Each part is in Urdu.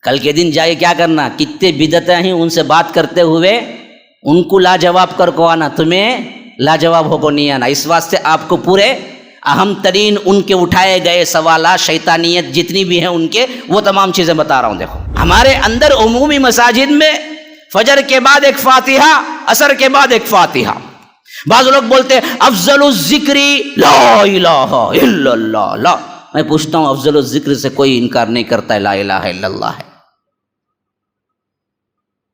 کل کے دن جائے کیا کرنا، کتنے بدعتیں ہیں ان سے بات کرتے ہوئے ان کو لاجواب کر کو آنا، تمہیں لاجواب ہو کو نہیں آنا۔ اس واسطے آپ کو پورے اہم ترین ان کے اٹھائے گئے سوالات، شیطانیت جتنی بھی ہیں ان کے، وہ تمام چیزیں بتا رہا ہوں۔ دیکھو ہمارے اندر عمومی مساجد میں فجر کے بعد ایک فاتحہ، عصر کے بعد ایک فاتحہ۔ بعض لوگ بولتے ہیں افضل الذکر لا الہ الا اللہ۔ لا، میں پوچھتا ہوں افضل الذکر سے کوئی انکار نہیں کرتا ہے، لا الہ الا اللہ ہے،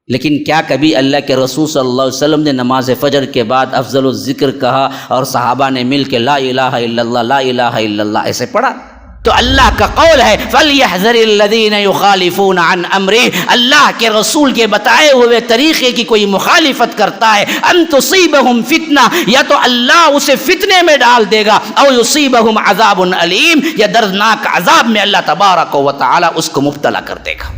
لیکن کیا کبھی اللہ کے رسول صلی اللہ علیہ وسلم نے نماز فجر کے بعد افضل الذکر کہا اور صحابہ نے مل کے لا الہ الا اللہ لا الہ الا اللہ ایسے پڑھا؟ تو اللہ کا قول ہے فَلْيَحْذَرِ الَّذِينَ يُخَالِفُونَ عَنْ أَمْرِهِ، اللہ کے رسول کے بتائے ہوئے طریقے کی کوئی مخالفت کرتا ہے، أَن تُصِيبَهُمْ فِتْنَةٌ، یا تو اللہ اسے فتنے میں ڈال دے گا، أَوْ يُصِيبَهُمْ عَذَابٌ أَلِيمٌ، یا دردناک عذاب میں اللہ تبارک و تعالی اس کو مبتلا کر دے گا۔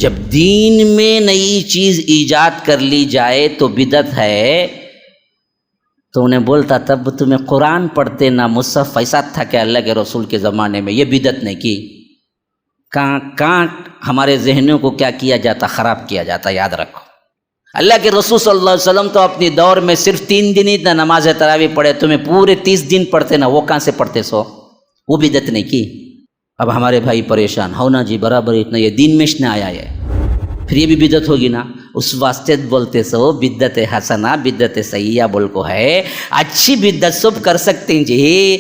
جب دین میں نئی چیز ایجاد کر لی جائے تو بدعت ہے، تو انہیں بولتا تب تمہیں قرآن پڑھتے نہ مصحف، ایسا تھا کہ اللہ کے رسول کے زمانے میں یہ بدعت نے کی؟ کہاں ہمارے ذہنوں کو کیا کیا جاتا، خراب کیا جاتا۔ یاد رکھو اللہ کے رسول صلی اللہ علیہ وسلم تو اپنی دور میں صرف 3 دن ہی نہ نماز تراویح پڑھے، تمہیں پورے 30 دن پڑھتے نا، وہ کہاں سے پڑھتے سو؟ وہ بدعت نے کی۔ اب ہمارے بھائی پریشان ہو نا جی، برابر اتنا یہ دین میں نہ آیا ہے، پھر یہ بھی بدعت ہوگی نا، اس واسطے بولتے سو بدعت حسنہ بدعت سیئہ بول کو ہے۔ اچھی بدعت سب کر سکتے ہیں جی،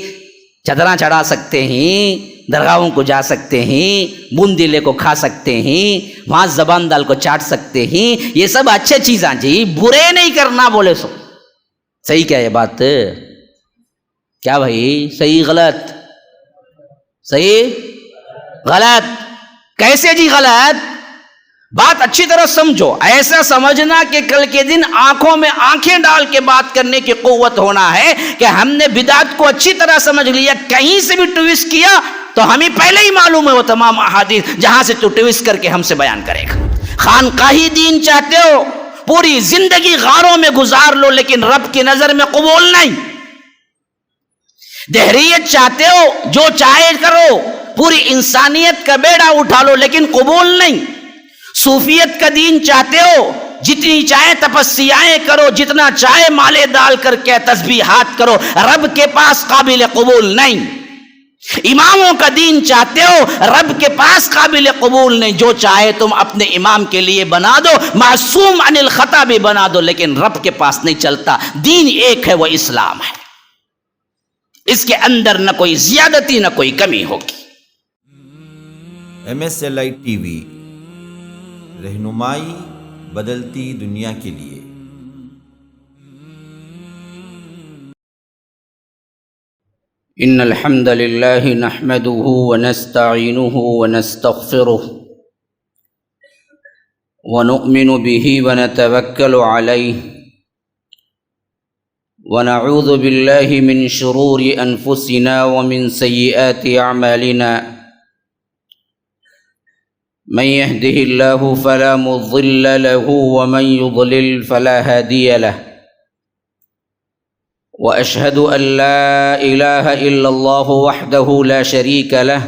چادراں چڑھا سکتے ہیں، درگاہوں کو جا سکتے ہیں، بوندیلے کو کھا سکتے ہیں، وہاں زبان دال کو چاٹ سکتے ہیں، یہ سب اچھے چیزاں جی، برے نہیں کرنا بولے سو۔ صحیح کیا یہ بات؟ کیا بھائی صحیح غلط؟ صحیح غلط کیسے جی غلط؟ بات اچھی طرح سمجھو، ایسا سمجھنا کہ کل کے دن آنکھوں میں آنکھیں ڈال کے بات کرنے کی قوت ہونا ہے کہ ہم نے بدعت کو اچھی طرح سمجھ لیا، کہیں سے بھی ٹویسٹ کیا تو ہمیں پہلے ہی معلوم ہے وہ تمام احادیث جہاں سے تو ٹویسٹ کر کے ہم سے بیان کرے گا۔ خانقاہی دین چاہتے ہو، پوری زندگی غاروں میں گزار لو لیکن رب کی نظر میں قبول نہیں۔ دہریت چاہتے ہو، جو چاہے کرو، پوری انسانیت کا بیڑا اٹھا لو لیکن قبول نہیں۔ صوفیت کا دین چاہتے ہو، جتنی چاہے تپسیائیں کرو، جتنا چاہے مالے ڈال کر کے تسبیحات کرو، رب کے پاس قابل قبول نہیں۔ اماموں کا دین چاہتے ہو، رب کے پاس قابل قبول نہیں۔ جو چاہے تم اپنے امام کے لیے بنا دو، معصوم عن الخطا بھی بنا دو، لیکن رب کے پاس نہیں چلتا۔ دین ایک ہے، وہ اسلام ہے، اس کے اندر نہ کوئی زیادتی نہ کوئی کمی ہوگی۔ MSLI TV، رہنمائی بدلتی دنیا کے لیے۔ ان الحمد للہ نحمده ونستعینه ونستغفره ونؤمن به ونتوکل علیہ ونعوذ باللہ من شرور انفسنا ومن سیئات اعمالنا، من يهده الله فلا مضل له ومن يضلل فلا هادي له، وأشهد أن لا إله إلا الله وحده لا شريك له،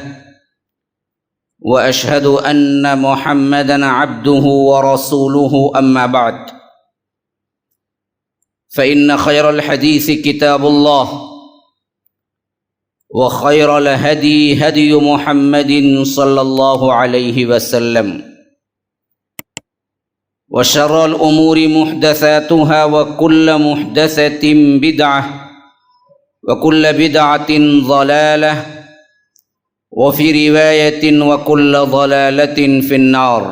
وأشهد أن محمدا عبده ورسوله، أما بعد، فإن خير الحديث كتاب الله، وخير الهدي هدي محمد صلى الله عليه وسلم، وشر الأمور محدثاتها وكل محدثة بدعة وكل بدعة ضلالة، وفي رواية وكل ضلالة في النار۔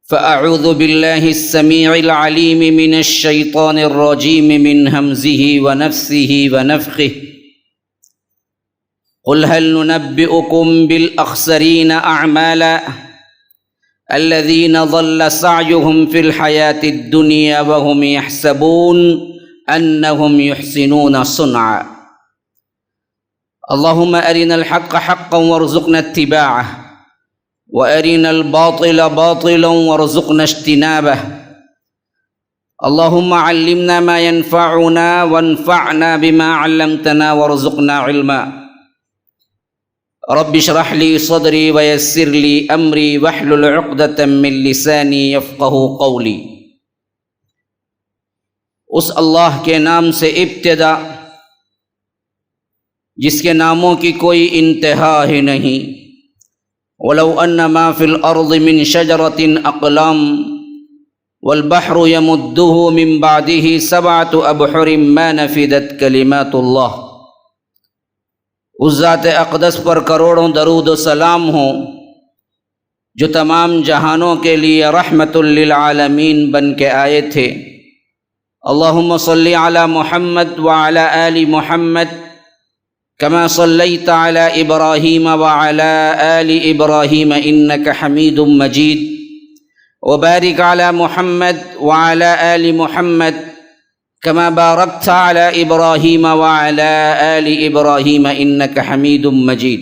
فأعوذ بالله السميع العليم من الشيطان الرجيم من همزه ونفسه ونفخه، قل هل ننبئكم بالأخسرين أعمالا الذين ضل سعيهم في الحياة الدنيا وهم يحسبون أنهم يحسنون صنعا۔ اللهم أرنا الحق حقا وارزقنا اتباعه، وأرنا الباطل باطلا وارزقنا اجتنابه۔ اللهم علمنا ما ينفعنا وانفعنا بما علمتنا وارزقنا علما۔ رب اشرح لي صدري ويسر لي امري واحلل عقدة من لساني يفقهوا قولي۔ اس اللہ کے نام سے ابتدا جس کے ناموں کی کوئی انتہا ہی نہیں۔ ولو ان ما فی الارض من شجرۃ اقلام والبحر يمده من بعده سبعة ابحر ما نفدت کلمات اللہ۔ اس ذات اقدس پر کروڑوں درود و سلام ہوں جو تمام جہانوں کے لیے رحمت للعالمین بن کے آئے تھے۔ اللہم صلی علی محمد وعلی آل محمد کما صلیت علی ابراہیم وعلی آل ابراہیم انک حمید مجید، وبارک علی محمد وعلی آل محمد کما بارکت علی ابراہیم وعلی آل ابراہیم انک حمید مجید۔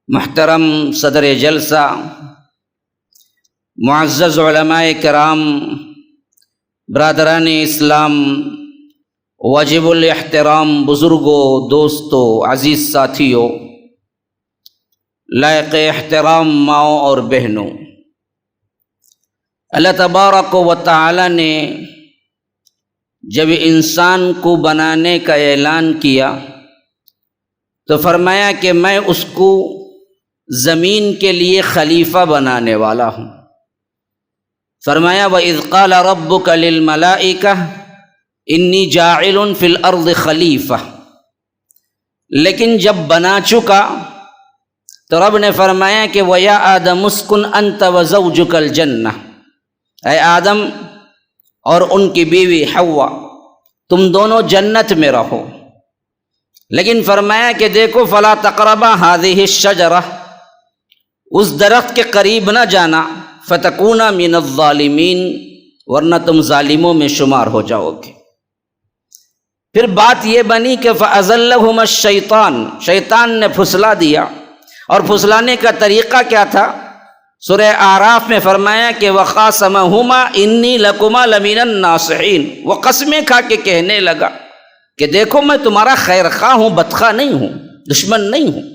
محترم صدر جلسہ، معزز علماء کرام، برادران اسلام، واجب الاحترام بزرگوں، دوستوں، عزیز ساتھیوں، لائق احترام ماؤں اور بہنوں، اللہ تبارک و تعالی نے جب انسان کو بنانے کا اعلان کیا تو فرمایا کہ میں اس کو زمین کے لیے خلیفہ بنانے والا ہوں۔ فرمایا وَإِذْ قَالَ رَبُّكَ لِلْمَلَائِكَةِ إِنِّي جَاعِلٌ فِي الْأَرْضِ خَلِيفَةً، لیکن جب بنا چکا تو رب نے فرمایا کہ وَيَا آدَمُ اسْكُنْ أَنْتَ وَزَوْجُكَ الْجَنَّةَ، اے آدم اور ان کی بیوی حوا تم دونوں جنت میں رہو، لیکن فرمایا کہ دیکھو فلا تقربا هذه الشجرة، اس درخت کے قریب نہ جانا، فتکونا من الظالمین، ورنہ تم ظالموں میں شمار ہو جاؤ گے۔ پھر بات یہ بنی کہ فأزلہما الشیطان، شیطان نے پھسلا دیا، اور پھسلانے کا طریقہ کیا تھا؟ سورہ اعراف میں فرمایا کہ وَقَاسَمَهُمَا إِنِّي لَكُمَا لَمِنَ النَّاصِحِينَ، وہ قسمیں کھا کے کہنے لگا کہ دیکھو میں تمہارا خیر خواہ ہوں، بدخواہ نہیں ہوں، دشمن نہیں ہوں۔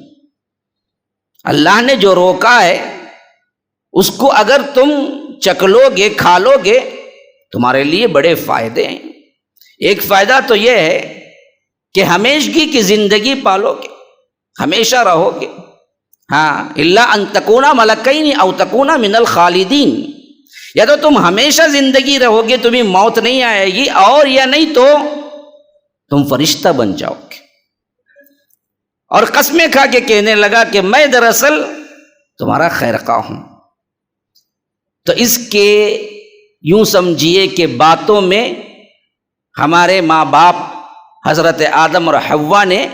اللہ نے جو روکا ہے اس کو اگر تم چکلو گے، کھا لو گے، تمہارے لیے بڑے فائدے ہیں۔ ایک فائدہ تو یہ ہے کہ ہمیشگی کی زندگی پالو گے، ہمیشہ رہو گے۔ ہاں الا ان تکونا ملکین او تکونا من الخالدین، یا تو تم ہمیشہ زندگی رہو گے، تمہیں موت نہیں آئے گی، اور یا نہیں تو تم فرشتہ بن جاؤ گے۔ اور قسمیں کھا کے کہنے لگا کہ میں دراصل تمہارا خیر خواہ ہوں۔ تو اس کے یوں سمجھیے کہ باتوں میں ہمارے ماں باپ حضرت آدم اور حوا نے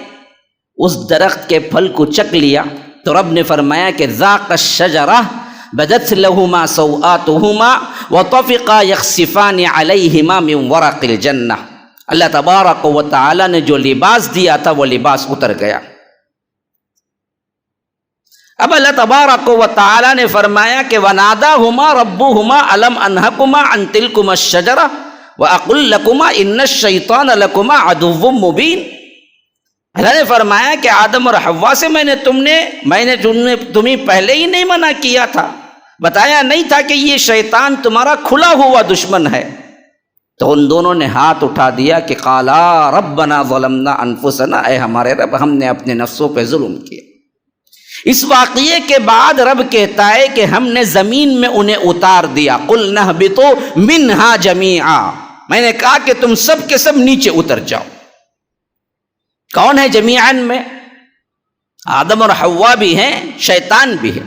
اس درخت کے پھل کو چکھ لیا تو رب نے فرمایا کہ ذاق الشجرہ بدت لہما سوآتہما وطفقا یخصفان علیہما من ورق الجنہ، اللہ تبارک و تعالی نے جو لباس دیا تھا وہ لباس اتر گیا۔ اب اللہ تبارک و تعالی نے فرمایا کہ وناداہما ربہما الم انہکما عن تلکما الشجرہ واقل لکما ان الشیطان لکما عدو مبین۔ اللہ نے فرمایا کہ آدم اور حوا سے میں نے تمہیں پہلے ہی نہیں منع کیا تھا، بتایا نہیں تھا کہ یہ شیطان تمہارا کھلا ہوا دشمن ہے؟ تو ان دونوں نے ہاتھ اٹھا دیا کہ قالا ربنا ظلمنا انفسنا، اے ہمارے رب ہم نے اپنے نفسوں پہ ظلم کیا۔ اس واقعے کے بعد رب کہتا ہے کہ ہم نے زمین میں انہیں اتار دیا، قلنا اہبطوا منہا جمیعا، میں نے کہا کہ تم سب کے سب نیچے اتر جاؤ۔ کون ہے جمیعاً میں؟ آدم اور حوا بھی ہیں، شیطان بھی ہے،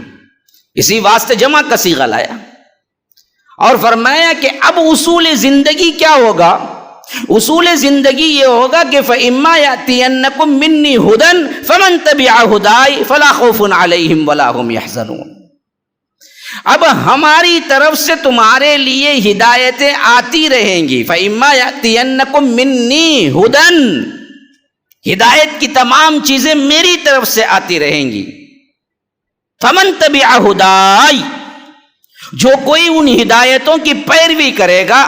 اسی واسطے جمع کا صیغہ لایا۔ اور فرمایا کہ اب اصول زندگی کیا ہوگا؟ اصول زندگی یہ ہوگا کہ فَإِمَّا يَأْتِيَنَّكُم مِّنِّي هُدًى فَمَن تَبِعَ هُدَايَ فَلَا خَوْفٌ عَلَيْهِمْ وَلَا هُمْ يَحْزَنُونَ۔ اب ہماری طرف سے تمہارے لیے ہدایتیں آتی رہیں گی۔ فَإِمَّا يَأْتِيَنَّكُم مِّنِّي هُدًى، ہدایت کی تمام چیزیں میری طرف سے آتی رہیں گی۔ فَمَن تَبِعَ هُدَايَ، جو کوئی ان ہدایتوں کی پیروی کرے گا،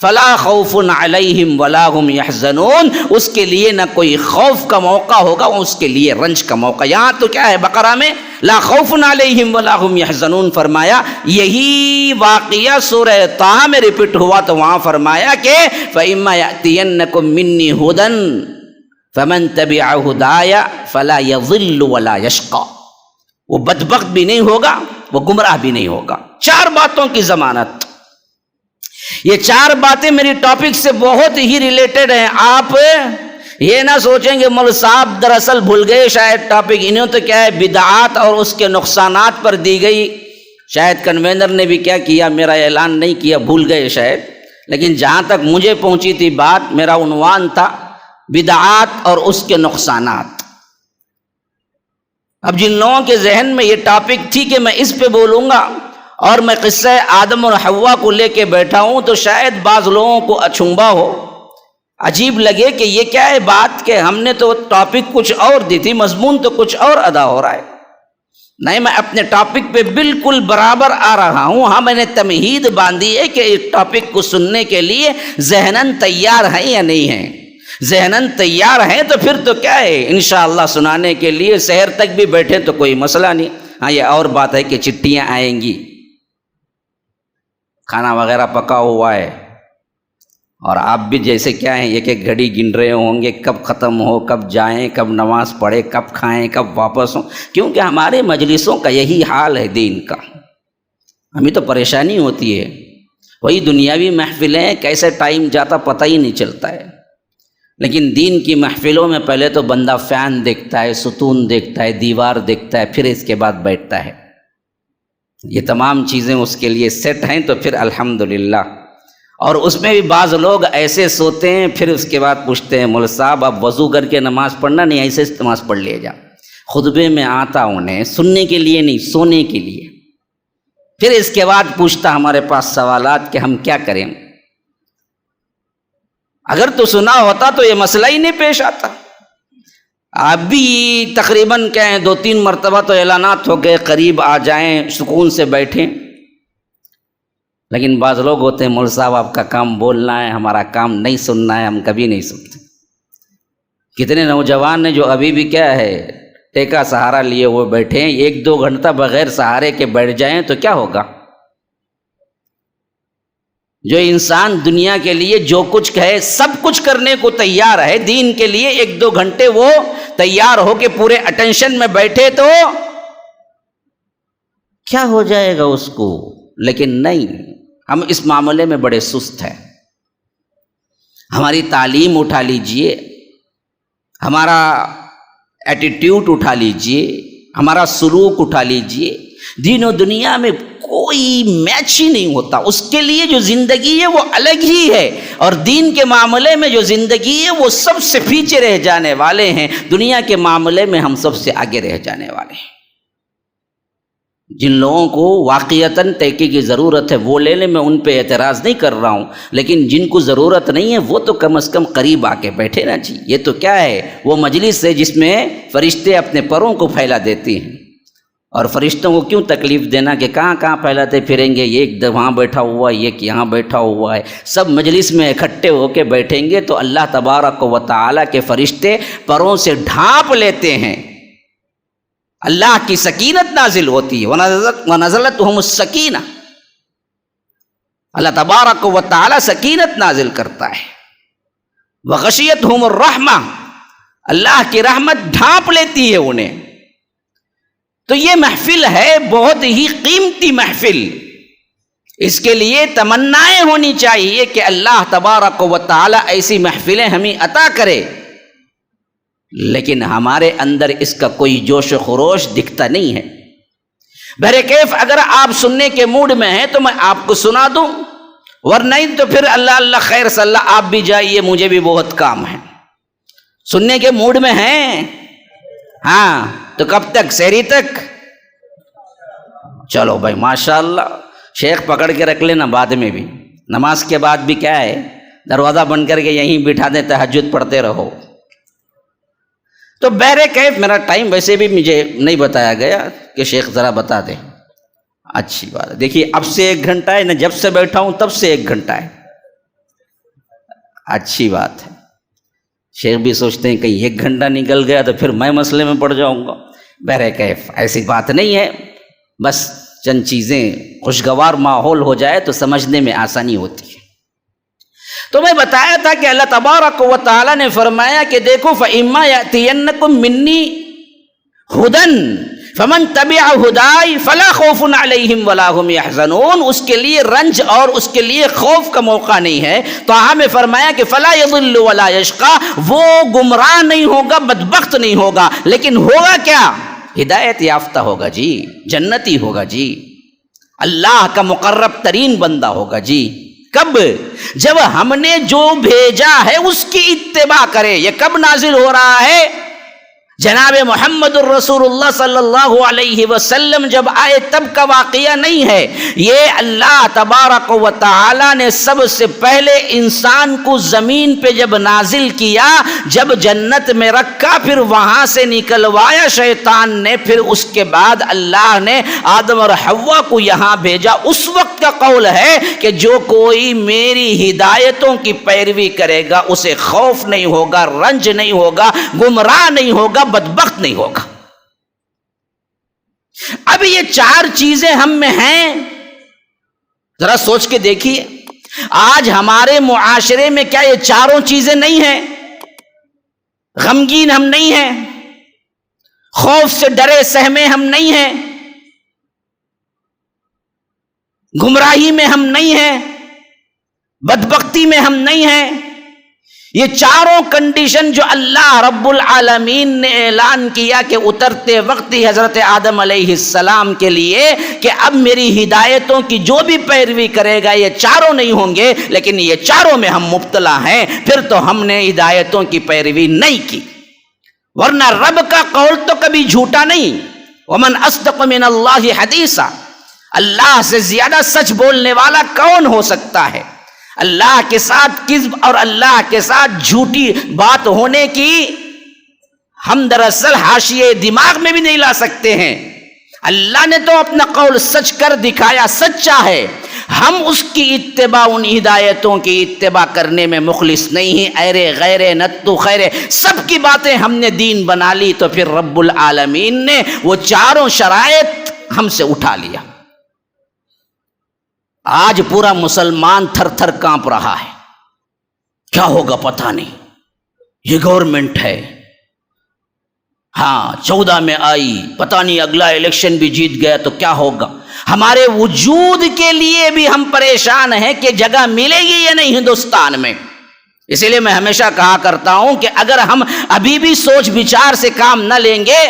فلا خوف علیہم ولا هم یحزنون، اس کے لیے نہ کوئی خوف کا موقع ہوگا، اس کے لیے رنج کا موقع۔ یہاں تو کیا ہے بقرہ میں لا خوف علیہم ولا هم یحزنون فرمایا، یہی واقعہ سورہ طٰہٰ میں ریپیٹ ہوا تو وہاں فرمایا کہ فَإِمَّا يَأْتِيَنَّكُم مِّنِّي هُدًى فَمَن تَبِعَ هُدَايَ فَلَا يَضِلُّ وَلَا يَشْقَىٰ، وہ بدبخت بھی نہیں ہوگا، وہ گمراہ بھی نہیں ہوگا۔ چار باتوں کی ضمانت۔ یہ چار باتیں میری ٹاپک سے بہت ہی ریلیٹڈ ہیں۔ آپ یہ نہ سوچیں کہ مول صاحب دراصل بھول گئے شاید ٹاپک، انہوں تو کیا ہے بدعات اور اس کے نقصانات پر دی گئی، شاید کنوینر نے بھی کیا کیا، میرا اعلان نہیں کیا، بھول گئے شاید، لیکن جہاں تک مجھے پہنچی تھی بات، میرا عنوان تھا بدعات اور اس کے نقصانات۔ اب جن لوگوں کے ذہن میں یہ ٹاپک تھی کہ میں اس پہ بولوں گا اور میں قصہ آدم اور حوا کو لے کے بیٹھا ہوں، تو شاید بعض لوگوں کو اچنبھا ہو، عجیب لگے کہ یہ کیا ہے بات، کہ ہم نے تو ٹاپک کچھ اور دی تھی، مضمون تو کچھ اور ادا ہو رہا ہے۔ نہیں، میں اپنے ٹاپک پہ بالکل برابر آ رہا ہوں۔ ہاں، میں نے تمہید باندھی ہے کہ اس ٹاپک کو سننے کے لیے ذہناً تیار ہیں یا نہیں ہیں۔ ذہناً تیار ہیں تو پھر تو کیا ہے، انشاءاللہ سنانے کے لیے سحر تک بھی بیٹھے تو کوئی مسئلہ نہیں۔ ہاں، یہ اور بات ہے کہ چٹھیاں آئیں گی، کھانا وغیرہ پکا ہوا ہے، اور آپ بھی جیسے کیا ہیں ایک ایک گھڑی گن رہے ہوں گے، کب ختم ہو، کب جائیں، کب نماز پڑھے، کب کھائیں، کب واپس ہوں، کیونکہ ہمارے مجلسوں کا یہی حال ہے دین کا۔ ہمیں تو پریشانی ہوتی ہے، وہی دنیاوی محفلیں کیسے ٹائم جاتا پتہ ہی نہیں چلتا ہے، لیکن دین کی محفلوں میں پہلے تو بندہ فین دیکھتا ہے، ستون دیکھتا ہے، دیوار دیکھتا ہے، پھر اس کے بعد بیٹھتا ہے۔ یہ تمام چیزیں اس کے لیے سیٹ ہیں تو پھر الحمدللہ۔ اور اس میں بھی بعض لوگ ایسے سوتے ہیں، پھر اس کے بعد پوچھتے ہیں مول صاحب اب وضو کر کے نماز پڑھنا نہیں، ایسے نماز پڑھ لیا جا۔ خطبے میں آتا انہیں سننے کے لیے نہیں، سونے کے لیے۔ پھر اس کے بعد پوچھتا ہمارے پاس سوالات کہ ہم کیا کریں۔ اگر تو سنا ہوتا تو یہ مسئلہ ہی نہیں پیش آتا۔ آپ بھی تقریباً کہیں 2-3 مرتبہ تو اعلانات ہو گئے قریب آ جائیں، سکون سے بیٹھیں، لیکن بعض لوگ ہوتے ہیں مول صاحب آپ کا کام بولنا ہے، ہمارا کام نہیں سننا ہے، ہم کبھی نہیں سنتے۔ کتنے نوجوان ہیں جو ابھی بھی کیا ہے ٹیکا سہارا لیے ہوئے بیٹھے ہیں، 1-2 گھنٹہ بغیر سہارے کے بیٹھ جائیں تو کیا ہوگا؟ جو انسان دنیا کے لیے جو کچھ کہے سب کچھ کرنے کو تیار ہے، دین کے لیے 1-2 گھنٹے وہ تیار ہو کے پورے اٹینشن میں بیٹھے تو کیا ہو جائے گا اس کو؟ لیکن نہیں، ہم اس معاملے میں بڑے سست ہیں۔ ہماری تعلیم اٹھا لیجئے، ہمارا ایٹیٹیوڈ اٹھا لیجئے، ہمارا سلوک اٹھا لیجئے، دین و دنیا میں کوئی میچ ہی نہیں ہوتا۔ اس کے لیے جو زندگی ہے وہ الگ ہی ہے، اور دین کے معاملے میں جو زندگی ہے وہ سب سے پیچھے رہ جانے والے ہیں، دنیا کے معاملے میں ہم سب سے آگے رہ جانے والے ہیں۔ جن لوگوں کو واقعتاً تحقیق کی ضرورت ہے وہ لے لیں، میں ان پہ اعتراض نہیں کر رہا ہوں، لیکن جن کو ضرورت نہیں ہے وہ تو کم از کم قریب آ کے بیٹھے نا جی۔ یہ تو کیا ہے، وہ مجلس ہے جس میں فرشتے اپنے پروں کو پھیلا دیتے ہیں، اور فرشتوں کو کیوں تکلیف دینا کہ کہاں کہاں پھیلاتے پھریں گے، ایک وہاں بیٹھا ہوا ہے، ایک یہاں بیٹھا ہوا ہے، سب مجلس میں اکٹھے ہو کے بیٹھیں گے تو اللہ تبارک و تعالیٰ کے فرشتے پروں سے ڈھانپ لیتے ہیں، اللہ کی سکینت نازل ہوتی ہے، وَنَزَلَتْهُمُ السَّكِينَةُ، اللہ تبارک و تعالیٰ سکینت نازل کرتا ہے، وَغَشِيَتْهُمُ الرَّحْمَةُ، اللہ کی رحمت ڈھانپ لیتی ہے انہیں۔ تو یہ محفل ہے بہت ہی قیمتی محفل، اس کے لیے تمنائیں ہونی چاہیے کہ اللہ تبارک و تعالیٰ ایسی محفلیں ہمیں عطا کرے، لیکن ہمارے اندر اس کا کوئی جوش و خروش دکھتا نہیں ہے۔ بہرکیف اگر آپ سننے کے موڈ میں ہیں تو میں آپ کو سنا دوں، ورنہ تو پھر اللہ اللہ خیر صلی اللہ آپ بھی جائیے، مجھے بھی بہت کام ہے۔ سننے کے موڈ میں ہیں؟ ہاں، تو کب تک؟ سحری تک؟ چلو بھائی ماشاءاللہ، شیخ پکڑ کے رکھ لینا بعد میں بھی، نماز کے بعد بھی کیا ہے دروازہ بند کر کے یہیں بٹھا دیں، تہجد پڑھتے رہو۔ تو بہرکیف میرا ٹائم ویسے بھی مجھے نہیں بتایا گیا کہ شیخ ذرا بتا دیں، اچھی بات ہے۔ دیکھیے اب سے 1 گھنٹہ ہے، نہ جب سے بیٹھا ہوں تب سے 1 گھنٹہ ہے، اچھی بات ہے. شیخ بھی سوچتے ہیں کہیں 1 گھنٹہ نکل گیا تو پھر میں مسئلے میں پڑ جاؤں گا. بہرکیف ایسی بات نہیں ہے، بس چند چیزیں خوشگوار ماحول ہو جائے تو سمجھنے میں آسانی ہوتی ہے. تو میں بتایا تھا کہ اللہ تبارک و تعالیٰ نے فرمایا کہ دیکھو فَإِمَّا يَأْتِيَنَّكُم مِّنِّي هُدًى فَمَن تَبِعَ هُدَايَ فَلَا خَوْفٌ عَلَيْهِمْ وَلَا هُمْ يَحْزَنُونَ. اس کے لیے رنج اور اس کے لیے خوف کا موقع نہیں ہے. تو ہمیں فرمایا کہ فَلَا يَضِلُّ وَلَا يَشْقَى، وہ گمراہ نہیں ہوگا، بدبخت نہیں ہوگا، لیکن ہوگا کیا؟ ہدایت یافتہ ہوگا جی، جنتی ہوگا جی، اللہ کا مقرب ترین بندہ ہوگا جی. کب؟ جب ہم نے جو بھیجا ہے اس کی اتباع کرے. یہ کب نازل ہو رہا ہے؟ جناب محمد الرسول اللہ صلی اللہ علیہ وسلم جب آئے تب کا واقعہ نہیں ہے. یہ اللہ تبارک و تعالی نے سب سے پہلے انسان کو زمین پہ جب نازل کیا، جب جنت میں رکھا، پھر وہاں سے نکلوایا شیطان نے، پھر اس کے بعد اللہ نے آدم اور حوا کو یہاں بھیجا. اس وقت کا قول ہے کہ جو کوئی میری ہدایتوں کی پیروی کرے گا اسے خوف نہیں ہوگا، رنج نہیں ہوگا، گمراہ نہیں ہوگا، بدبخت نہیں ہوگا. اب یہ 4 چیزیں ہم میں ہیں. ذرا سوچ کے دیکھیے، آج ہمارے معاشرے میں کیا یہ 4 چیزیں نہیں ہیں؟ غمگین ہم نہیں ہیں، خوف سے ڈرے سہمے ہم نہیں ہیں، گمراہی میں ہم نہیں ہیں، بدبختی میں ہم نہیں ہیں. یہ 4 کنڈیشن جو اللہ رب العالمین نے اعلان کیا کہ اترتے وقت ہی حضرت آدم علیہ السلام کے لیے کہ اب میری ہدایتوں کی جو بھی پیروی کرے گا یہ 4 نہیں ہوں گے، لیکن یہ 4 میں ہم مبتلا ہیں. پھر تو ہم نے ہدایتوں کی پیروی نہیں کی، ورنہ رب کا قول تو کبھی جھوٹا نہیں. ومن اصدق من اللہ حدیثا، اللہ سے زیادہ سچ بولنے والا کون ہو سکتا ہے؟ اللہ کے ساتھ کذب اور اللہ کے ساتھ جھوٹی بات ہونے کی ہم دراصل حاشیے دماغ میں بھی نہیں لا سکتے ہیں. اللہ نے تو اپنا قول سچ کر دکھایا، سچا ہے. ہم اس کی اتباع، ان ہدایتوں کی اتباع کرنے میں مخلص نہیں ہیں. ایرے غیرے نتو خیرے سب کی باتیں ہم نے دین بنا لی، تو پھر رب العالمین نے وہ 4 شرائط ہم سے اٹھا لیا. آج پورا مسلمان تھر تھر کانپ رہا ہے، کیا ہوگا پتہ نہیں. یہ گورنمنٹ ہے، ہاں 14 میں آئی، پتہ نہیں اگلا الیکشن بھی جیت گیا تو کیا ہوگا. ہمارے وجود کے لیے بھی ہم پریشان ہیں کہ جگہ ملے گی یا نہیں ہندوستان میں. اسی لیے میں ہمیشہ کہا کرتا ہوں کہ اگر ہم ابھی بھی سوچ بچار سے کام نہ لیں گے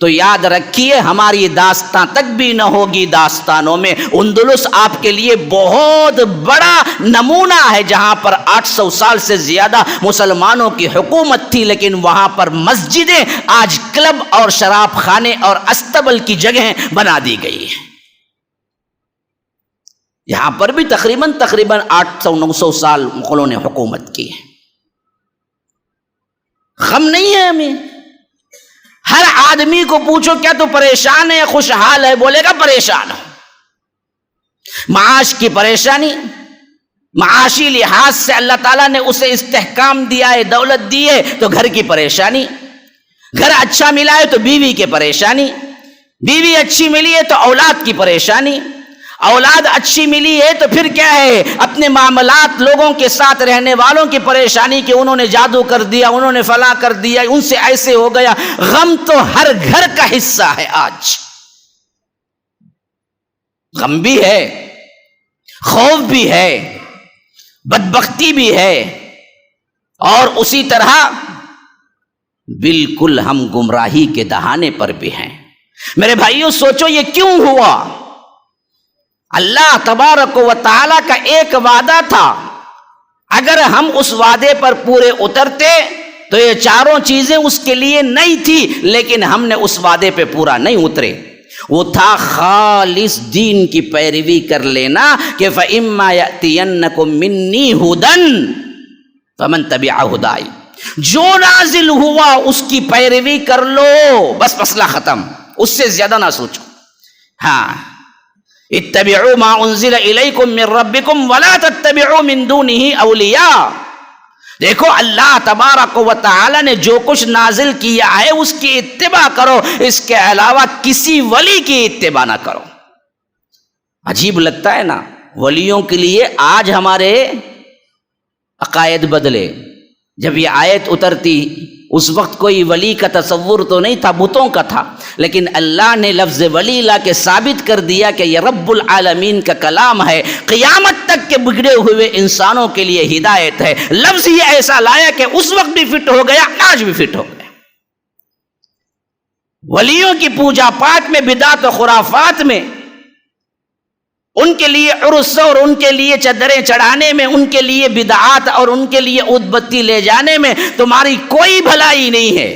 تو یاد رکھیے ہماری داستان تک بھی نہ ہوگی داستانوں میں. اندلس آپ کے لیے بہت بڑا نمونہ ہے، جہاں پر 800 سال سے زیادہ مسلمانوں کی حکومت تھی، لیکن وہاں پر مسجدیں آج کلب اور شراب خانے اور استبل کی جگہیں بنا دی گئی ہیں. یہاں پر بھی تقریباً 800-900 سال مغلوں نے حکومت کی ہے. غم نہیں ہے ہمیں. ہر آدمی کو پوچھو کیا تو پریشان ہے یا خوشحال ہے، بولے گا پریشان ہو. معاش کی پریشانی، معاشی لحاظ سے اللہ تعالیٰ نے اسے استحکام دیا ہے، دولت دی ہے تو گھر کی پریشانی. گھر اچھا ملا ہے تو بیوی کی پریشانی، بیوی اچھی ملی ہے تو اولاد کی پریشانی، اولاد اچھی ملی ہے تو پھر کیا ہے، اپنے معاملات لوگوں کے ساتھ رہنے والوں کی پریشانی کہ انہوں نے جادو کر دیا، انہوں نے فلاں کر دیا، ان سے ایسے ہو گیا. غم تو ہر گھر کا حصہ ہے. آج غم بھی ہے، خوف بھی ہے، بدبختی بھی ہے، اور اسی طرح بالکل ہم گمراہی کے دہانے پر بھی ہیں. میرے بھائیوں سوچو یہ کیوں ہوا؟ اللہ تبارک و تعالیٰ کا ایک وعدہ تھا، اگر ہم اس وعدے پر پورے اترتے تو یہ 4 چیزیں اس کے لیے نہیں تھی، لیکن ہم نے اس وعدے پہ پورا نہیں اترے. وہ تھا خالص دین کی پیروی کر لینا کہ فَإِمَّا يَأْتِيَنَّكُم مِّنِّي هُدًى فَمَن تَبِعَ هُدَايَ، جو نازل ہوا اس کی پیروی کر لو، بس مسئلہ ختم. اس سے زیادہ نہ سوچو. ہاں اتبعوا ما انزل الیکم من ربکم ولا تتبعوا من دونه اولیاء. دیکھو اللہ تبارک و تعالی نے جو کچھ نازل کیا ہے اس کی اتباع کرو، اس کے علاوہ کسی ولی کی اتباع نہ کرو۔ عجیب لگتا ہے نا، ولیوں کے لیے آج ہمارے عقائد بدلے۔ جب یہ آیت اترتی اس وقت کوئی ولی کا تصور تو نہیں تھا، بتوں کا تھا، لیکن اللہ نے لفظ ولی لا کے ثابت کر دیا کہ یہ رب العالمین کا کلام ہے، قیامت تک کے بگڑے ہوئے انسانوں کے لیے ہدایت ہے۔ لفظ یہ ایسا لایا کہ اس وقت بھی فٹ ہو گیا، آج بھی فٹ ہو گیا۔ ولیوں کی پوجا پاٹ میں، بدعت و خرافات میں، ان کے لیے عرس اور ان کے لیے چادریں چڑھانے میں، ان کے لیے بدعات اور ان کے لیے عود بتی لے جانے میں تمہاری کوئی بھلائی نہیں ہے۔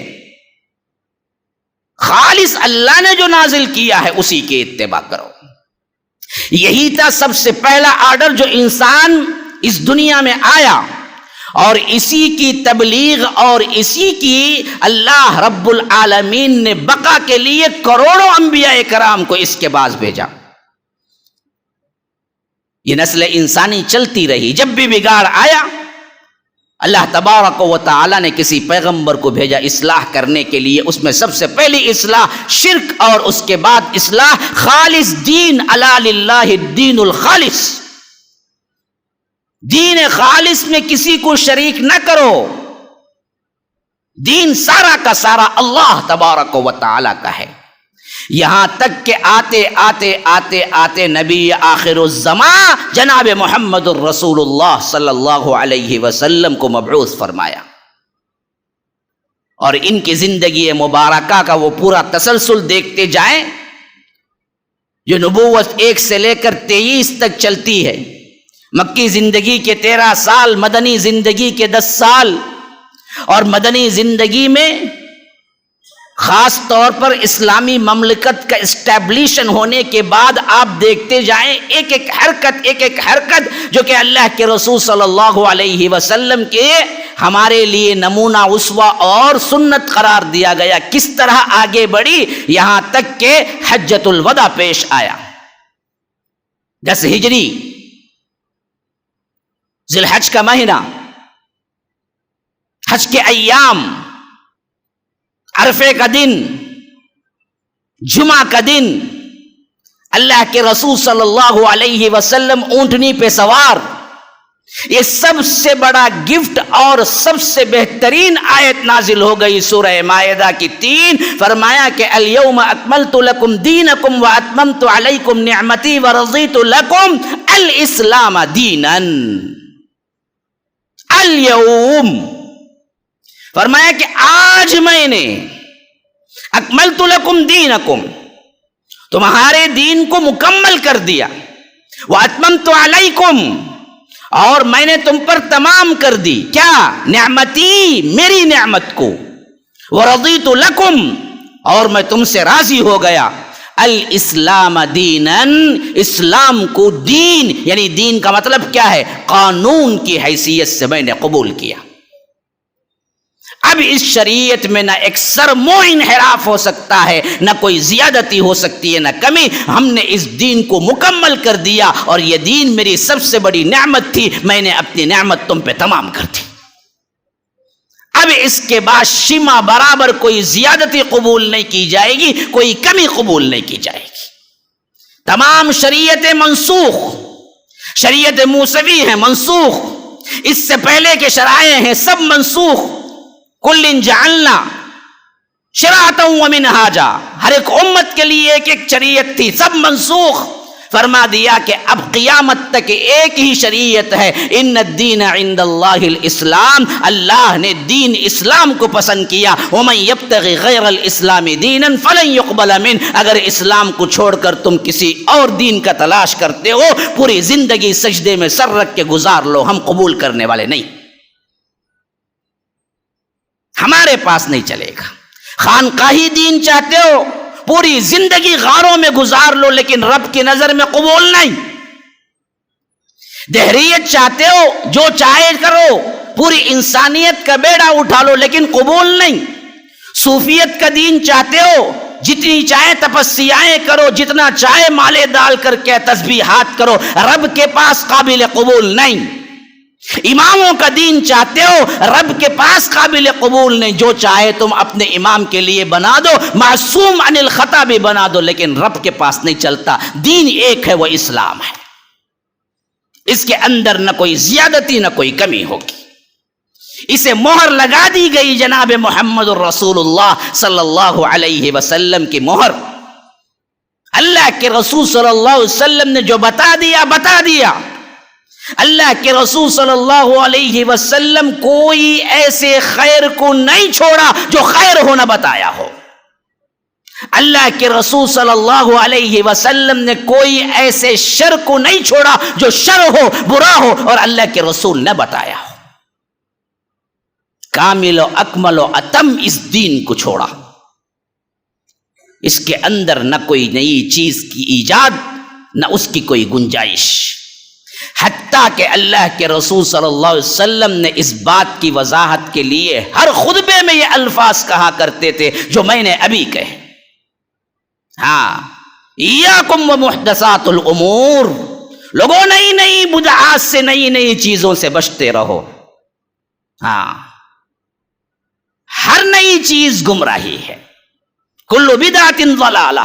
خالص اللہ نے جو نازل کیا ہے اسی کی اتباع کرو۔ یہی تھا سب سے پہلا آرڈر جو انسان اس دنیا میں آیا، اور اسی کی تبلیغ اور اسی کی اللہ رب العالمین نے بقا کے لیے کروڑوں انبیاء کرام کو اس کے بعد بھیجا۔ یہ نسل انسانی چلتی رہی، جب بھی بگاڑ آیا اللہ تبارک و تعالی نے کسی پیغمبر کو بھیجا اصلاح کرنے کے لیے۔ اس میں سب سے پہلی اصلاح شرک، اور اس کے بعد اصلاح خالص دین، الا للہ الدین الخالص، دین خالص میں کسی کو شریک نہ کرو، دین سارا کا سارا اللہ تبارک و تعالی کا ہے۔ یہاں تک کہ آتے آتے آتے آتے نبی آخر الزمان جناب محمد الرسول اللہ صلی اللہ علیہ وسلم کو مبعوث فرمایا، اور ان کی زندگی مبارکہ کا وہ پورا تسلسل دیکھتے جائیں، جو نبوت 1 سے لے کر 23 تک چلتی ہے، مکی زندگی کے 13 سال، مدنی زندگی کے 10 سال، اور مدنی زندگی میں خاص طور پر اسلامی مملکت کا اسٹیبلیشن ہونے کے بعد آپ دیکھتے جائیں ایک ایک حرکت جو کہ اللہ کے رسول صلی اللہ علیہ وسلم کے ہمارے لیے نمونہ، اسوہ اور سنت قرار دیا گیا، کس طرح آگے بڑھی، یہاں تک کہ حجۃ الوداع پیش آیا۔ 10 ہجری ذی الحج کا مہینہ، حج کے ایام، عرفے کا دن، جمعہ کا دن، اللہ کے رسول صلی اللہ علیہ وسلم اونٹنی پہ سوار، یہ سب سے بڑا گفٹ اور سب سے بہترین آیت نازل ہو گئی سورہ مائدہ کی 3، فرمایا کہ الیوم اکملت لکم دینکم واتممت علیکم نعمتی ورضیت لکم الاسلام دینا۔ الیوم فرمایا کہ آج میں نے اکملت لکم دینکم، تمہارے دین کو مکمل کر دیا، واتممت علیکم، اور میں نے تم پر تمام کر دی، کیا؟ نعمتی، میری نعمت کو، ورضیت لکم، اور میں تم سے راضی ہو گیا، الاسلام دینا، اسلام کو دین، یعنی دین کا مطلب کیا ہے؟ قانون کی حیثیت سے میں نے قبول کیا۔ اب اس شریعت میں نہ ایک سر مو انحراف ہو سکتا ہے، نہ کوئی زیادتی ہو سکتی ہے، نہ کمی۔ ہم نے اس دین کو مکمل کر دیا، اور یہ دین میری سب سے بڑی نعمت تھی، میں نے اپنی نعمت تم پہ تمام کر دی۔ اب اس کے بعد شمع برابر کوئی زیادتی قبول نہیں کی جائے گی، کوئی کمی قبول نہیں کی جائے گی۔ تمام شریعتیں منسوخ، شریعت موسوی ہیں منسوخ، اس سے پہلے کے شرائع ہیں سب منسوخ۔ کل جعلنا شرعتا ومنہاجا، ہر ایک امت کے لیے ایک ایک شریعت تھی، سب منسوخ۔ فرما دیا کہ اب قیامت تک ایک ہی شریعت ہے، ان الدین عند اللہ الاسلام، اللہ نے دین اسلام کو پسند کیا۔ ومن یبتغی غیر الاسلام دینا فلن یقبل منہ، اگر اسلام کو چھوڑ کر تم کسی اور دین کا تلاش کرتے ہو، پوری زندگی سجدے میں سر رکھ کے گزار لو، ہم قبول کرنے والے نہیں، ہمارے پاس نہیں چلے گا۔ خانقاہی دین چاہتے ہو، پوری زندگی غاروں میں گزار لو، لیکن رب کی نظر میں قبول نہیں۔ دہریت چاہتے ہو، جو چاہے کرو، پوری انسانیت کا بیڑا اٹھا لو، لیکن قبول نہیں۔ صوفیت کا دین چاہتے ہو، جتنی چاہے تپسیائیں کرو، جتنا چاہے مالے ڈال کر کے تسبیحات کرو، رب کے پاس قابل قبول نہیں۔ اماموں کا دین چاہتے ہو، رب کے پاس قابل قبول نہیں، جو چاہے تم اپنے امام کے لیے بنا دو، معصوم عن الخطا بھی بنا دو، لیکن رب کے پاس نہیں چلتا۔ دین ایک ہے، وہ اسلام ہے، اس کے اندر نہ کوئی زیادتی نہ کوئی کمی ہوگی۔ اسے مہر لگا دی گئی جناب محمد الرسول اللہ صلی اللہ علیہ وسلم کی مہر۔ اللہ کے رسول صلی اللہ علیہ وسلم نے جو بتا دیا۔ اللہ کے رسول صلی اللہ علیہ وسلم کوئی ایسے خیر کو نہیں چھوڑا جو خیر ہونا بتایا ہو۔ اللہ کے رسول صلی اللہ علیہ وسلم نے کوئی ایسے شر کو نہیں چھوڑا جو شر ہو، برا ہو اور اللہ کے رسول نے بتایا ہو۔ کامل و اکمل و اتم اس دین کو چھوڑا، اس کے اندر نہ کوئی نئی چیز کی ایجاد نہ اس کی کوئی گنجائش، حتیٰ کہ اللہ کے رسول صلی اللہ علیہ وسلم نے اس بات کی وضاحت کے لیے ہر خطبے میں یہ الفاظ کہا کرتے تھے جو میں نے ابھی کہے۔ ہاں، ایاکم ومحدثات الامور، لوگوں نئی نئی بدعات سے، نئی نئی چیزوں سے بچتے رہو۔ ہاں، ہر نئی چیز گمراہی ہے۔ کل بدعۃ ضلالہ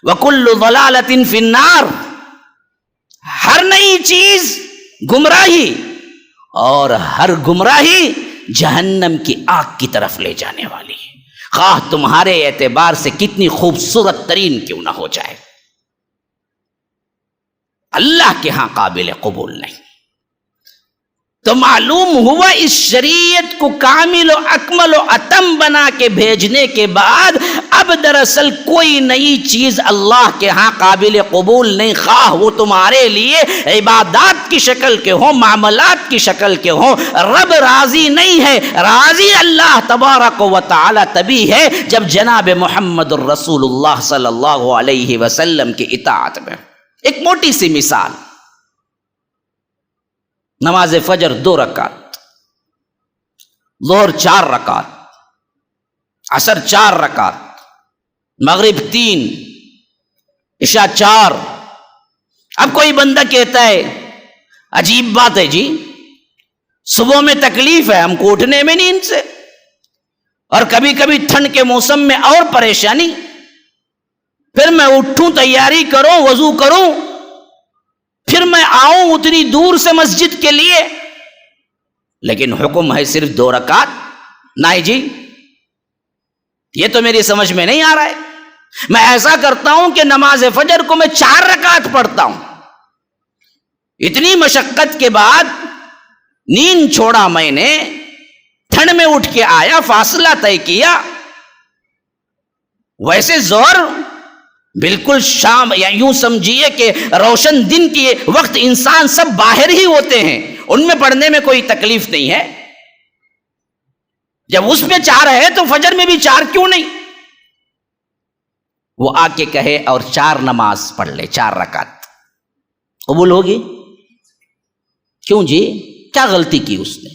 وکل ضلالۃ فی النار، ہر نئی چیز گمراہی اور ہر گمراہی جہنم کی آگ کی طرف لے جانے والی ہے، خواہ تمہارے اعتبار سے کتنی خوبصورت ترین کیوں نہ ہو جائے، اللہ کے ہاں قابل قبول نہیں۔ تو معلوم ہوا اس شریعت کو کامل و اکمل و اتم بنا کے بھیجنے کے بعد اب دراصل کوئی نئی چیز اللہ کے ہاں قابل قبول نہیں، خواہ وہ تمہارے لیے عبادات کی شکل کے ہوں، معاملات کی شکل کے ہوں۔ رب راضی نہیں ہے، راضی اللہ تبارک و تعالی تبھی ہے جب جناب محمد الرسول اللہ صلی اللہ علیہ وسلم کی اطاعت میں۔ ایک موٹی سی مثال، نماز فجر 2 رکعت، ظہر 4 رکعت، عصر 4 رکعت، مغرب 3، عشاء 4۔ اب کوئی بندہ کہتا ہے عجیب بات ہے جی، صبح میں تکلیف ہے ہم کو اٹھنے میں نیند سے، اور کبھی کبھی ٹھنڈ کے موسم میں اور پریشانی، پھر میں اٹھوں، تیاری کروں، وضو کروں، پھر میں آؤں اتنی دور سے مسجد کے لیے، لیکن حکم ہے صرف 2 رکعت۔ نہیں جی، یہ تو میری سمجھ میں نہیں آ رہا ہے۔ میں ایسا کرتا ہوں کہ نماز فجر کو میں 4 رکعت پڑھتا ہوں۔ اتنی مشقت کے بعد نیند چھوڑا میں نے، ٹھنڈ میں اٹھ کے آیا، فاصلہ طے کیا، ویسے ظہر بالکل شام، یا یوں سمجھیے کہ روشن دن کے وقت انسان سب باہر ہی ہوتے ہیں، ان میں پڑھنے میں کوئی تکلیف نہیں ہے۔ جب اس میں 4 ہے تو فجر میں بھی 4 کیوں نہیں؟ وہ آ کے کہے اور 4 نماز پڑھ لے، 4 رکعت، قبول ہوگی؟ کیوں جی، کیا غلطی کی اس نے؟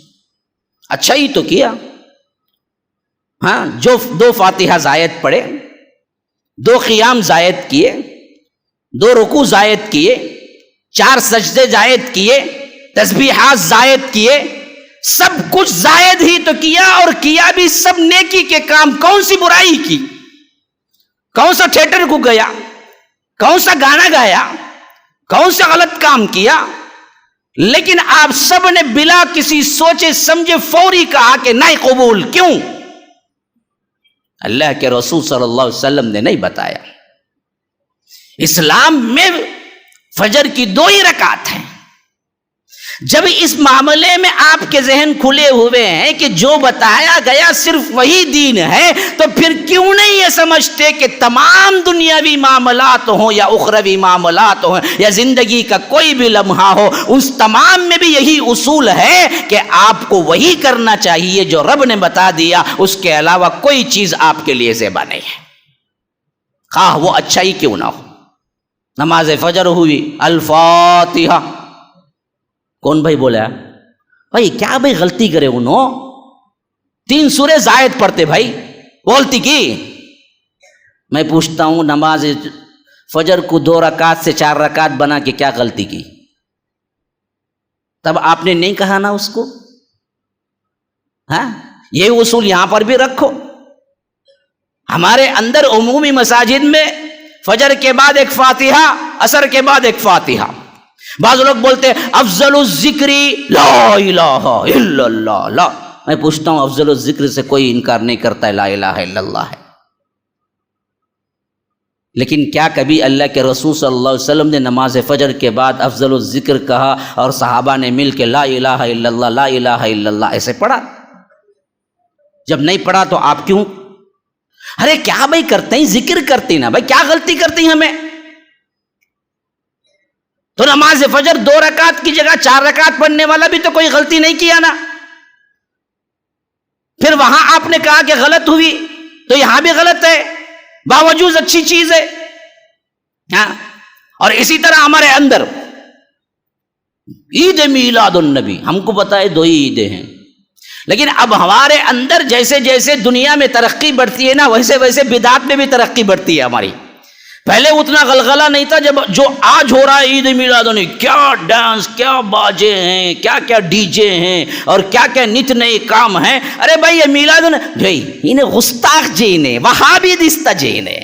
اچھا ہی تو کیا۔ ہاں، جو 2 فاتحہ زائد پڑھے، 2 قیام زائد کیے، 2 رکوع زائد کیے، 4 سجدے زائد کیے، تسبیحات زائد کیے، سب کچھ زائد ہی تو کیا، اور کیا بھی سب نیکی کے کام۔ کون سی برائی کی؟ کون سا تھیٹر کو گیا؟ کون سا گانا گایا؟ کون سا غلط کام کیا؟ لیکن آپ سب نے بلا کسی سوچے سمجھے فوری کہا کہ نہیں قبول۔ کیوں؟ اللہ کے رسول صلی اللہ علیہ وسلم نے نہیں بتایا۔ اسلام میں فجر کی 2 ہی رکعت ہیں۔ جب اس معاملے میں آپ کے ذہن کھلے ہوئے ہیں کہ جو بتایا گیا صرف وہی دین ہے، تو پھر کیوں نہیں یہ سمجھتے کہ تمام دنیاوی معاملات ہوں یا اخروی معاملات ہوں یا زندگی کا کوئی بھی لمحہ ہو، اس تمام میں بھی یہی اصول ہے کہ آپ کو وہی کرنا چاہیے جو رب نے بتا دیا، اس کے علاوہ کوئی چیز آپ کے لیے زیبا نہیں ہے، خواہ وہ اچھا ہی کیوں نہ ہو۔ نماز فجر ہوئی، الفاتحہ۔ کون بھائی بولا؟ بھائی کیا بھائی غلطی کرے انہوں؟ 3 سورے زائد پڑھتے بھائی، غلطی کی؟ میں پوچھتا ہوں، نماز فجر کو 2 رکعت سے 4 رکعت بنا کے کیا غلطی کی؟ تب آپ نے نہیں کہا نا اس کو؟ ہاں، یہ اصول یہاں پر بھی رکھو. ہمارے اندر عمومی مساجد میں فجر کے بعد ایک فاتحہ، عصر کے بعد ایک فاتحہ. بعض لوگ بولتے ہیں افضل الذکر لا الہ الا اللہ. لا، میں پوچھتا ہوں افضل الذکر سے کوئی انکار نہیں کرتا ہے لا الہ الا اللہ ہے، لیکن کیا کبھی اللہ کے رسول صلی اللہ علیہ وسلم نے نماز فجر کے بعد افضل الذکر کہا اور صحابہ نے مل کے لا الہ الا اللہ لا الہ الا اللہ ایسے پڑھا؟ جب نہیں پڑھا تو آپ کیوں؟ ارے کیا بھائی کرتے ہیں، ذکر کرتے ہیں نا بھائی، کیا غلطی کرتی ہیں ہمیں؟ تو نماز فجر 2 رکعت کی جگہ 4 رکعت پڑھنے والا بھی تو کوئی غلطی نہیں کیا نا. پھر وہاں آپ نے کہا کہ غلط ہوئی تو یہاں بھی غلط ہے، باوجود اچھی چیز ہے. ہاں، اور اسی طرح ہمارے اندر عید میلاد النبی، ہم کو پتا ہے 2 ہی عیدیں ہیں، لیکن اب ہمارے اندر جیسے جیسے دنیا میں ترقی بڑھتی ہے نا، ویسے ویسے بدعت میں بھی ترقی بڑھتی ہے ہماری. پہلے اتنا غلغلہ نہیں تھا، جب جو آج ہو رہا ہے عید میلاد النبی، کیا ڈانس، کیا باجے ہیں، کیا کیا ڈی جے ہیں اور کیا کیا نت نئے کام ہیں. ارے بھائی یہ میلاد النبی انہیں گستاخ جی نے وہابی دستا جی نے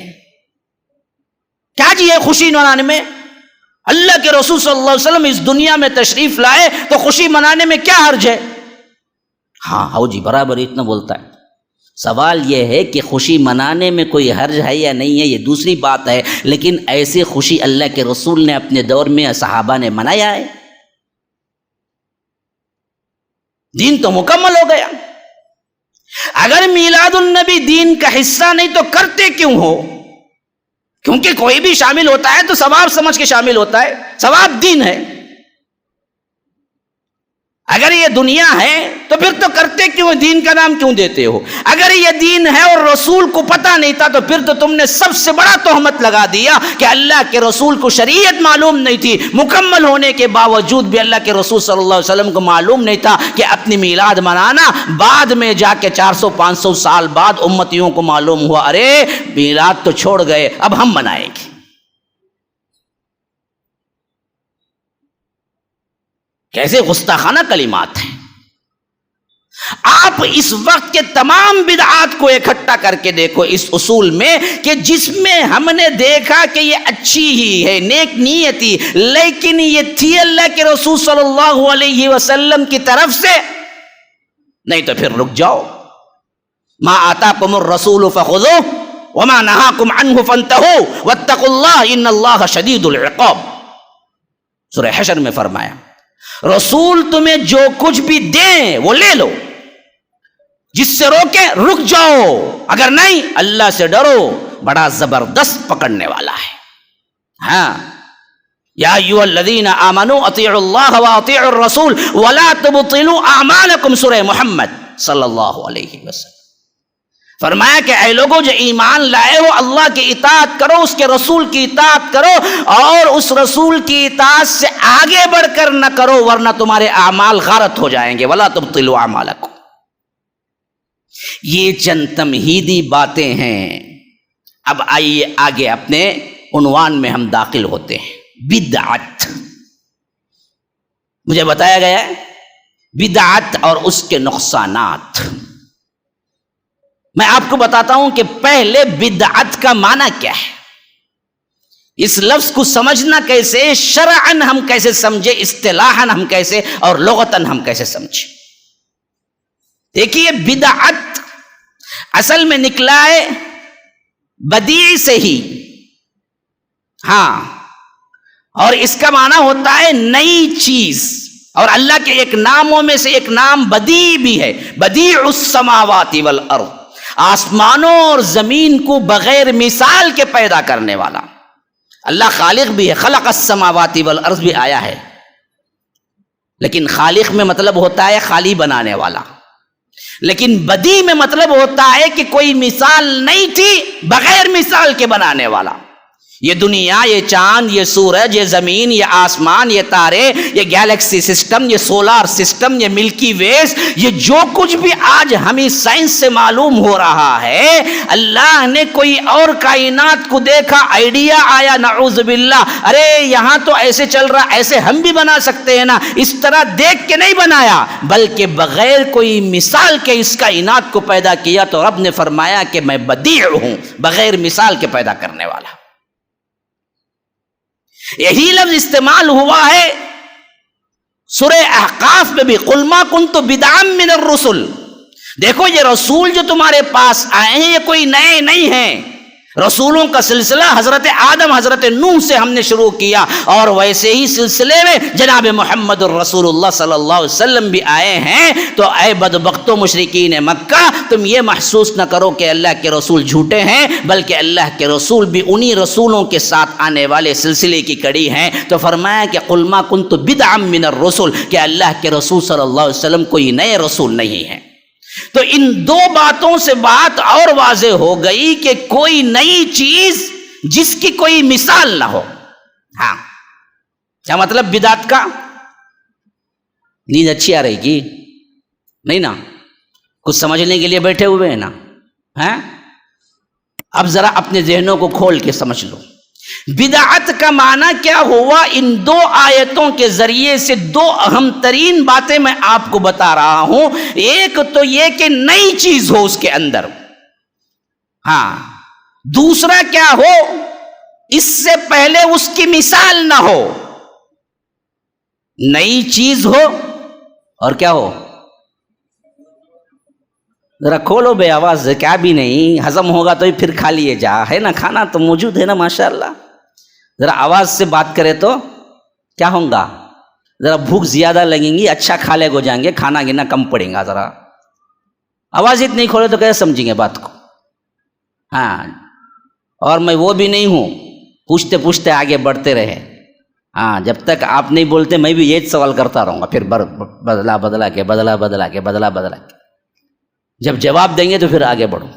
کیا جی ہے خوشی منانے میں؟ اللہ کے رسول صلی اللہ علیہ وسلم اس دنیا میں تشریف لائے تو خوشی منانے میں کیا حرج ہے؟ ہاں ہو جی، برابر اتنا بولتا ہے. سوال یہ ہے کہ خوشی منانے میں کوئی حرج ہے یا نہیں ہے، یہ دوسری بات ہے، لیکن ایسی خوشی اللہ کے رسول نے اپنے دور میں صحابہ نے منایا ہے. دین تو مکمل ہو گیا. اگر میلاد النبی دین کا حصہ نہیں تو کرتے کیوں ہو؟ کیونکہ کوئی بھی شامل ہوتا ہے تو ثواب سمجھ کے شامل ہوتا ہے، ثواب دین ہے. اگر یہ دنیا ہے تو پھر تو کرتے کیوں، دین کا نام کیوں دیتے ہو؟ اگر یہ دین ہے اور رسول کو پتہ نہیں تھا تو پھر تو تم نے سب سے بڑا تہمت لگا دیا کہ اللہ کے رسول کو شریعت معلوم نہیں تھی. مکمل ہونے کے باوجود بھی اللہ کے رسول صلی اللہ علیہ وسلم کو معلوم نہیں تھا کہ اپنی میلاد منانا. بعد میں جا کے 400-500 سال بعد امتیوں کو معلوم ہوا، ارے میلاد تو چھوڑ گئے، اب ہم منائیں گے. کیسے گستاخانہ کلمات ہیں. آپ اس وقت کے تمام بدعات کو اکٹھا کر کے دیکھو اس اصول میں کہ جس میں ہم نے دیکھا کہ یہ اچھی ہی ہے، نیک نیتی، لیکن یہ تھی اللہ کے رسول صلی اللہ علیہ وسلم کی طرف سے نہیں تو پھر رک جاؤ. ما آتاکم الرسول فخذوہ وما نہاکم عنہ فانتہوا واتقوا اللہ ان اللہ شدید العقاب. سورہ حشر میں فرمایا رسول تمہیں جو کچھ بھی دیں وہ لے لو، جس سے روکے رک جاؤ، اگر نہیں اللہ سے ڈرو، بڑا زبردست پکڑنے والا ہے. ہاں، یا ایھا الذین آمنوا اطیعوا اللہ واطیعوا الرسول ولا تبطلوا اعمالکم، سورہ محمد صلی اللہ علیہ وسلم. فرمایا کہ اے لوگوں جو ایمان لائے ہو، اللہ کی اطاعت کرو، اس کے رسول کی اطاعت کرو، اور اس رسول کی اطاعت سے آگے بڑھ کر نہ کرو ورنہ تمہارے اعمال غارت ہو جائیں گے. ولا تبطلوا اعمالکم. یہ چند تمہیدی باتیں ہیں. اب آئیے آگے اپنے عنوان میں ہم داخل ہوتے ہیں. بدعت. مجھے بتایا گیا ہے بدعت اور اس کے نقصانات. میں آپ کو بتاتا ہوں کہ پہلے بدعت کا معنی کیا ہے، اس لفظ کو سمجھنا کیسے، شرعاً ہم کیسے سمجھے، اصطلاحاً ہم کیسے، اور لغتاً ہم کیسے سمجھے. دیکھیے بدعت اصل میں نکلا ہے بدیع سے ہی. ہاں، اور اس کا معنی ہوتا ہے نئی چیز، اور اللہ کے ایک ناموں میں سے ایک نام بدیع بھی ہے. بدیع السماوات والارض، آسمانوں اور زمین کو بغیر مثال کے پیدا کرنے والا. اللہ خالق بھی ہے، خلق السماوات والارض بھی آیا ہے، لیکن خالق میں مطلب ہوتا ہے خالی بنانے والا، لیکن بدیع میں مطلب ہوتا ہے کہ کوئی مثال نہیں تھی، بغیر مثال کے بنانے والا. یہ دنیا، یہ چاند، یہ سورج، یہ زمین، یہ آسمان، یہ تارے، یہ گیلیکسی سسٹم، یہ سولار سسٹم، یہ ملکی ویز، یہ جو کچھ بھی آج ہمیں سائنس سے معلوم ہو رہا ہے، اللہ نے کوئی اور کائنات کو دیکھا، آئیڈیا آیا، نعوذ باللہ، ارے یہاں تو ایسے چل رہا، ایسے ہم بھی بنا سکتے ہیں نا، اس طرح دیکھ کے نہیں بنایا، بلکہ بغیر کوئی مثال کے اس کائنات کو پیدا کیا۔ تو رب نے فرمایا کہ میں بدیع ہوں، بغیر مثال کے پیدا کرنے والا۔ یہی لفظ استعمال ہوا ہے سورہ احقاف میں بھی، قل ما کنت بدعا من الرسل۔ دیکھو یہ رسول جو تمہارے پاس آئے ہیں یہ کوئی نئے نہیں ہیں، رسولوں کا سلسلہ حضرت آدم حضرت نوح سے ہم نے شروع کیا، اور ویسے ہی سلسلے میں جناب محمد الرسول اللہ صلی اللہ علیہ وسلم بھی آئے ہیں۔ تو اے بدبختو مشرکین مکہ، تم یہ محسوس نہ کرو کہ اللہ کے رسول جھوٹے ہیں، بلکہ اللہ کے رسول بھی انہی رسولوں کے ساتھ آنے والے سلسلے کی کڑی ہیں۔ تو فرمایا کہ قل ما کنت بدعا من الرسل، کہ اللہ کے رسول صلی اللہ علیہ وسلم کوئی نئے رسول نہیں ہیں۔ تو ان دو باتوں سے بات اور واضح ہو گئی کہ کوئی نئی چیز جس کی کوئی مثال نہ ہو۔ ہاں، کیا مطلب بدعت کا؟ نیند اچھی آ رہی کی نہیں نا؟ کچھ سمجھنے کے لیے بیٹھے ہوئے ہیں نا؟ ہیں؟ اب ذرا اپنے ذہنوں کو کھول کے سمجھ لو، بدعت کا معنی کیا ہوا؟ ان دو آیتوں کے ذریعے سے دو اہم ترین باتیں میں آپ کو بتا رہا ہوں۔ ایک تو یہ کہ نئی چیز ہو اس کے اندر، ہاں، دوسرا کیا ہو؟ اس سے پہلے اس کی مثال نہ ہو۔ نئی چیز ہو اور کیا ہو؟ ذرا کھولو بے آواز، کیا بھی نہیں، ہضم ہوگا تو پھر کھا لیے جا، ہے نا، کھانا تو موجود ہے نا ماشاءاللہ۔ ذرا آواز سے بات کرے تو کیا ہوگا؟ ذرا بھوک زیادہ لگیں گی، اچھا کھا لے گو جائیں گے، کھانا گنا کم پڑیں گا۔ ذرا آواز اتنی کھولے تو کیسے سمجھیں گے بات کو؟ ہاں، اور میں وہ بھی نہیں ہوں پوچھتے پوچھتے آگے بڑھتے رہے۔ ہاں، جب تک آپ نہیں بولتے میں بھی یہ سوال کرتا رہوں گا، پھر بدلا کے جب جواب دیں گے تو پھر آگے بڑھوں۔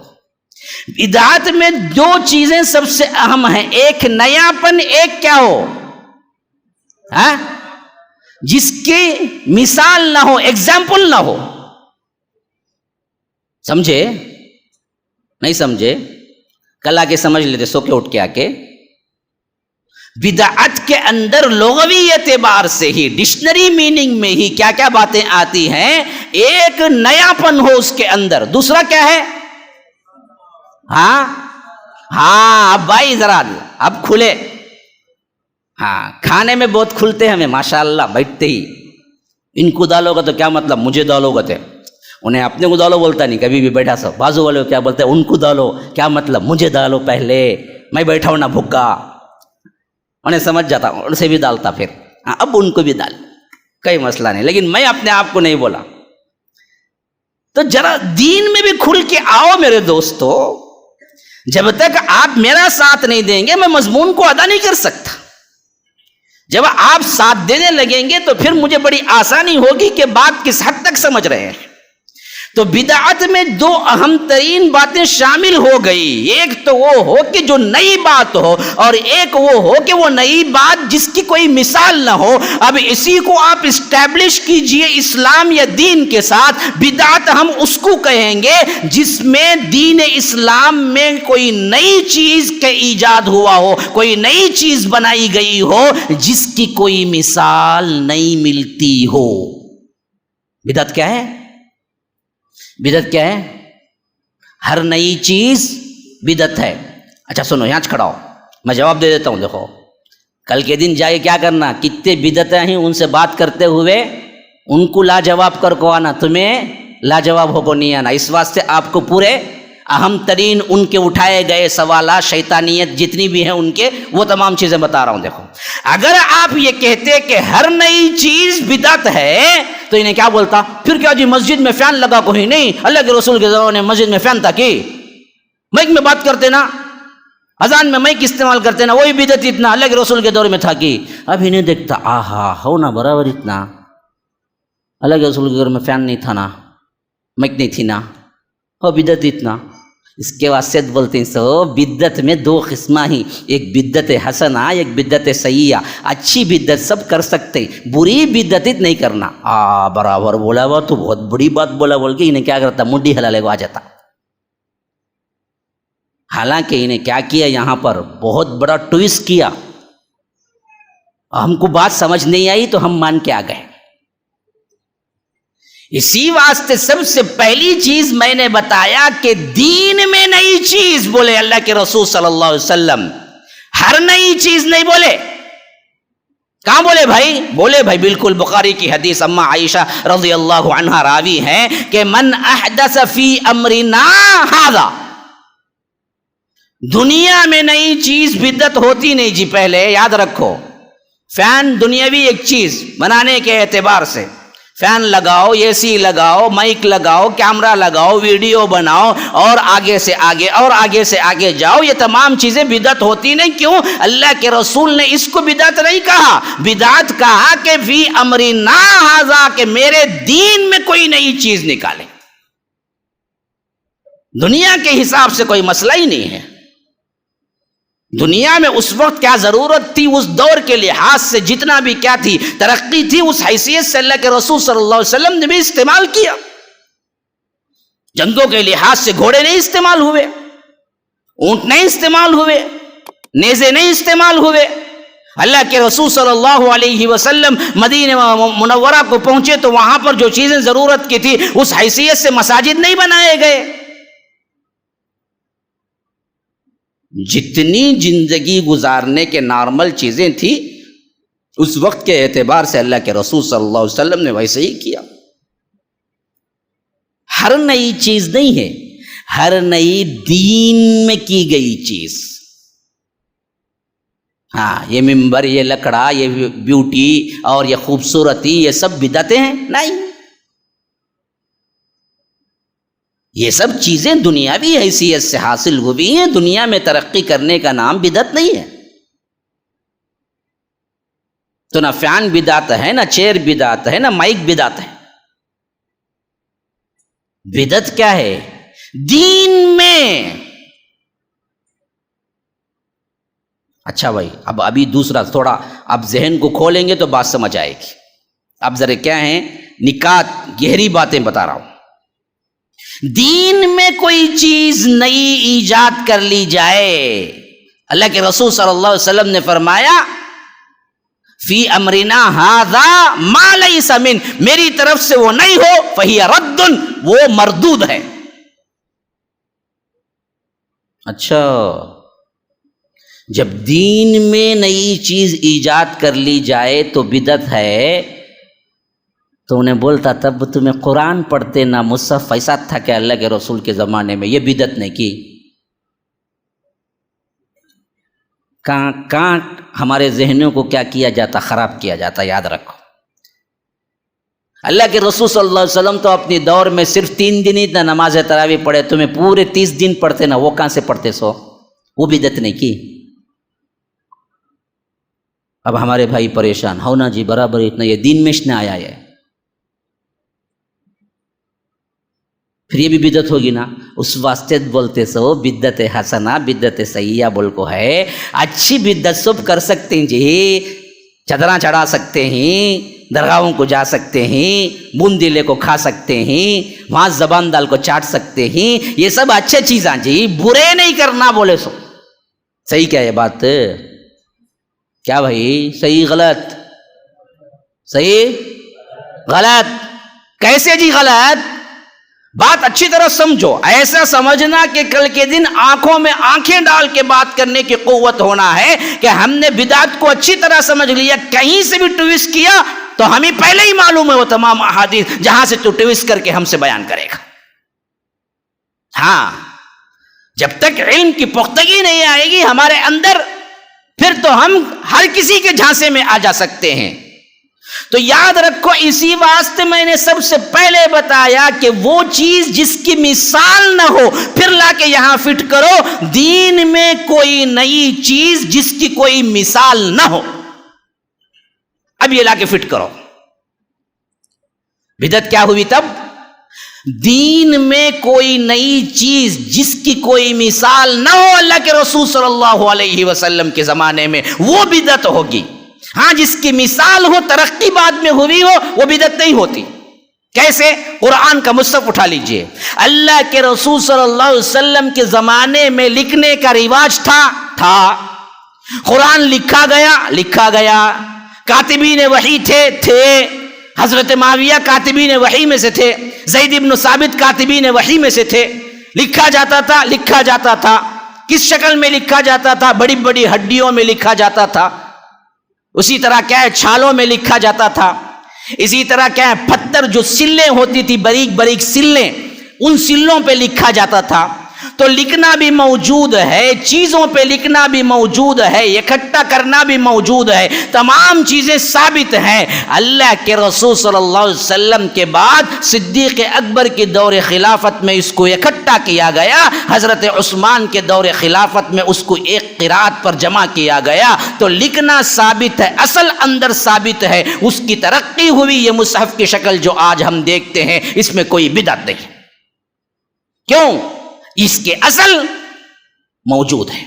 بدعت میں دو چیزیں سب سے اہم ہیں، ایک نیا پن، ایک کیا ہو؟ ہاں، جس کی مثال نہ ہو، ایگزامپل نہ ہو۔ سمجھے؟ نہیں سمجھے؟ کل آ کے سمجھ لیتے، سو کے اٹھ کے آ کے۔ بدعت کے اندر لغوی اعتبار سے ہی، ڈکشنری میننگ میں ہی کیا کیا باتیں آتی ہیں؟ ایک نیا پن ہو اس کے اندر، دوسرا کیا ہے؟ ہاں اب بھائی ذرا اب کھلے۔ ہاں، کھانے میں بہت کھلتے ہیں ہمیں ماشاءاللہ، بیٹھتے ہی ان کو ڈالو گا تو کیا مطلب مجھے ڈالو گا؟ انہیں اپنے کو ڈالو بولتا نہیں، کبھی بھی بیٹھا سب بازو والے کیا بولتے ہیں؟ ان کو ڈالو، کیا مطلب مجھے ڈالو پہلے، میں بیٹھا ہوں نا بھوکا۔ انہیں سمجھ جاتا ہوں، ان سے بھی ڈالتا پھر، اب ان کو بھی ڈال، کوئی مسئلہ نہیں، لیکن میں اپنے آپ کو نہیں بولا۔ تو ذرا دین میں بھی کھل کے آؤ میرے دوستو۔ جب تک آپ میرا ساتھ نہیں دیں گے میں مضمون کو ادا نہیں کر سکتا۔ جب آپ ساتھ دینے لگیں گے تو پھر مجھے بڑی آسانی ہوگی کہ بات کس حد تک سمجھ رہے ہیں۔ تو بدعت میں دو اہم ترین باتیں شامل ہو گئی، ایک تو وہ ہو کہ جو نئی بات ہو، اور ایک وہ ہو کہ وہ نئی بات جس کی کوئی مثال نہ ہو۔ اب اسی کو آپ اسٹیبلش کیجئے اسلام یا دین کے ساتھ۔ بدعت ہم اس کو کہیں گے جس میں دین اسلام میں کوئی نئی چیز کا ایجاد ہوا ہو، کوئی نئی چیز بنائی گئی ہو جس کی کوئی مثال نہیں ملتی ہو۔ بدعت کیا ہے؟ بدعت کیا ہے؟ ہر نئی چیز بدعت ہے۔ اچھا سنو، یہاں کھڑا ہو، میں جواب دے دیتا ہوں۔ دیکھو کل کے دن جائے کیا کرنا، کتنے بدعتیں ہیں ان سے بات کرتے ہوئے ان کو لاجواب کر کو آنا، تمہیں لاجواب ہو کو نہیں آنا۔ اس واسطے آپ کو پورے اہم ترین ان کے اٹھائے گئے سوالات، شیطانیت جتنی بھی ہیں ان کے، وہ تمام چیزیں بتا رہا ہوں۔ دیکھو اگر آپ یہ کہتے کہ ہر نئی چیز بدعت ہے تو انہیں کیا بولتا؟ پھر کیا جی مسجد میں فین لگا کوئی نہیں؟ اللہ کے رسول کے زمانے میں مسجد میں فین تھا کہ مائک میں بات کرتے نا، اذان میں مائک استعمال کرتے نا، وہی بدعت اتنا اللہ کے رسول کے دور میں تھا کہ ابھی نہیں دیکھتا؟ آہا ہو نا برابر اتنا، اللہ کے رسول کے دور میں فین نہیں تھا نا، مائک نہیں تھی نا، ہو بدعت اتنا۔ اس کے واسطے بولتے ہیں سو بدت میں دو قسمہ ہی، ایک بدت حسنہ، ایک بدت سیئہ۔ اچھی بدت سب کر سکتے، بری بدت نہیں کرنا۔ برابر بولا ہوا تو بہت بڑی بات بولا بول کے انہیں کیا کرتا، مڈی ہلالے کو آ جاتا۔ حالانکہ انہیں کیا کیا یہاں پر بہت بڑا ٹویسٹ کیا، ہم کو بات سمجھ نہیں آئی تو ہم مان کے آ گئے۔ اسی واسطے سب سے پہلی چیز میں نے بتایا کہ دین میں نئی چیز بولے اللہ کے رسول صلی اللہ علیہ وسلم، ہر نئی چیز نہیں بولے۔ کہاں بولے بھائی؟ بولے بھائی بالکل بخاری کی حدیث، اما عائشہ رضی اللہ عنہا راوی ہیں کہ من احدث فی امرنا ھذا، دنیا میں نئی چیز بدعت ہوتی نہیں جی۔ پہلے یاد رکھو، فین دنیاوی ایک چیز بنانے کے اعتبار سے، فین لگاؤ، اے سی لگاؤ، مائک لگاؤ، کیمرہ لگاؤ، ویڈیو بناؤ اور آگے سے آگے اور آگے سے آگے جاؤ، یہ تمام چیزیں بدعت ہوتی نہیں۔ کیوں؟ اللہ کے رسول نے اس کو بدعت نہیں کہا، بدعت کہا کہ فی امرنا ھذا، کہ میرے دین میں کوئی نئی چیز نکالے۔ دنیا کے حساب سے کوئی مسئلہ ہی نہیں ہے۔ دنیا میں اس وقت کیا ضرورت تھی، اس دور کے لحاظ سے جتنا بھی کیا تھی ترقی تھی، اس حیثیت سے اللہ کے رسول صلی اللہ علیہ وسلم نے بھی استعمال کیا۔ جنگوں کے لحاظ سے گھوڑے نہیں استعمال ہوئے، اونٹ نہیں استعمال ہوئے، نیزے نہیں استعمال ہوئے۔ اللہ کے رسول صلی اللہ علیہ وسلم مدینہ منورہ کو پہنچے تو وہاں پر جو چیزیں ضرورت کی تھی اس حیثیت سے مساجد نہیں بنائے گئے۔ جتنی زندگی گزارنے کے نارمل چیزیں تھیں اس وقت کے اعتبار سے اللہ کے رسول صلی اللہ علیہ وسلم نے ویسے ہی کیا۔ ہر نئی چیز نہیں ہے، ہر نئی دین میں کی گئی چیز۔ ہاں، یہ ممبر، یہ لکڑا، یہ بیوٹی اور یہ خوبصورتی، یہ سب بدعتیں ہیں؟ نہیں، یہ سب چیزیں دنیاوی حیثیت سے حاصل ہوئی ہیں، دنیا میں ترقی کرنے کا نام بدعت نہیں ہے۔ تو نہ فین بدعت ہے، نہ چیئر بدعت ہے، نہ مائک بدعت ہے۔ بدعت کیا ہے؟ دین میں۔ اچھا بھائی، ابھی دوسرا تھوڑا اب ذہن کو کھولیں گے تو بات سمجھ آئے گی۔ اب ذرا کیا ہیں نکات، گہری باتیں بتا رہا ہوں۔ دین میں کوئی چیز نئی ایجاد کر لی جائے، اللہ کے رسول صلی اللہ علیہ وسلم نے فرمایا فی امرنا ھذا ما لیس من، میری طرف سے وہ نہیں ہو فہی رد، وہ مردود ہے۔ اچھا، جب دین میں نئی چیز ایجاد کر لی جائے تو بدعت ہے، تو انہیں بولتا تب تمہیں قرآن پڑھتے نہ مصحف، ایسا تھا کہ اللہ کے رسول کے زمانے میں یہ بدعت نے کی؟ کہاں ہمارے ذہنوں کو کیا کیا جاتا، خراب کیا جاتا۔ یاد رکھو، اللہ کے رسول صلی اللہ علیہ وسلم تو اپنی دور میں صرف 3 دن ہی نماز تراویح پڑھے، تمہیں پورے 30 دن پڑھتے نا، وہ کہاں سے پڑھتے سو؟ وہ بدعت نے کی۔ اب ہمارے بھائی پریشان ہو نا جی، برابر اتنا یہ دین میں نہ آیا ہے، پھر یہ بھی بدعت ہوگی نا۔ اس واسطے بولتے سو بدعت حسنہ بدعت سیئہ بول کو ہے۔ اچھی بدعت سب کر سکتے ہیں جی، چادراں چڑھا سکتے ہیں، درگاہوں کو جا سکتے ہیں، بوندیلے کو کھا سکتے ہیں، وہاں زبان دال کو چاٹ سکتے ہیں، یہ سب اچھے چیزاں جی، برے نہیں کرنا بولے سو۔ صحیح کیا یہ بات؟ کیا بھائی صحیح غلط؟ صحیح غلط کیسے جی غلط؟ بات اچھی طرح سمجھو، ایسا سمجھنا کہ کل کے دن آنکھوں میں آنکھیں ڈال کے بات کرنے کی قوت ہونا ہے کہ ہم نے بدعت کو اچھی طرح سمجھ لیا، کہیں سے بھی ٹویسٹ کیا تو ہمیں پہلے ہی معلوم ہے وہ تمام احادیث جہاں سے تو ٹویسٹ کر کے ہم سے بیان کرے گا۔ ہاں، جب تک علم کی پختگی نہیں آئے گی ہمارے اندر، پھر تو ہم ہر کسی کے جھانسے میں آ جا سکتے ہیں۔ تو یاد رکھو، اسی واسطے میں نے سب سے پہلے بتایا کہ وہ چیز جس کی مثال نہ ہو پھر لا کے یہاں فٹ کرو۔ دین میں کوئی نئی چیز جس کی کوئی مثال نہ ہو، اب یہ لا کے فٹ کرو۔ بدعت کیا ہوئی تب؟ دین میں کوئی نئی چیز جس کی کوئی مثال نہ ہو اللہ کے رسول صلی اللہ علیہ وسلم کے زمانے میں، وہ بدعت ہوگی۔ ہاں جس کی مثال ہو، ترقی بعد میں ہوئی ہو، وہ بدعت نہیں ہوتی۔ کیسے؟ قرآن کا مصحف اٹھا لیجئے، اللہ کے رسول صلی اللہ علیہ وسلم کے زمانے میں لکھنے کا رواج تھا، قرآن لکھا گیا، کاتبین وحی تھے، حضرت معاویہ کاتبین وحی میں سے تھے، زید بن ثابت کاتبین وحی میں سے تھے، لکھا جاتا تھا۔ کس شکل میں لکھا جاتا تھا؟ بڑی بڑی ہڈیوں میں لکھا جاتا تھا، اسی طرح کیا ہے چھالوں میں لکھا جاتا تھا، اسی طرح کیا ہے پتھر جو سلیں ہوتی تھی، باریک باریک سلیں، ان سلوں پہ لکھا جاتا تھا۔ تو لکھنا بھی موجود ہے، چیزوں پہ لکھنا بھی موجود ہے، اکٹھا کرنا بھی موجود ہے، تمام چیزیں ثابت ہیں۔ اللہ کے رسول صلی اللہ علیہ وسلم کے بعد صدیق اکبر کے دور خلافت میں اس کو اکٹھا کیا گیا، حضرت عثمان کے دور خلافت میں اس کو ایک قرات پر جمع کیا گیا۔ تو لکھنا ثابت ہے، اصل اندر ثابت ہے، اس کی ترقی ہوئی یہ مصحف کی شکل جو آج ہم دیکھتے ہیں، اس میں کوئی بدعت نہیں۔ کیوں؟ اس کے اصل موجود ہے،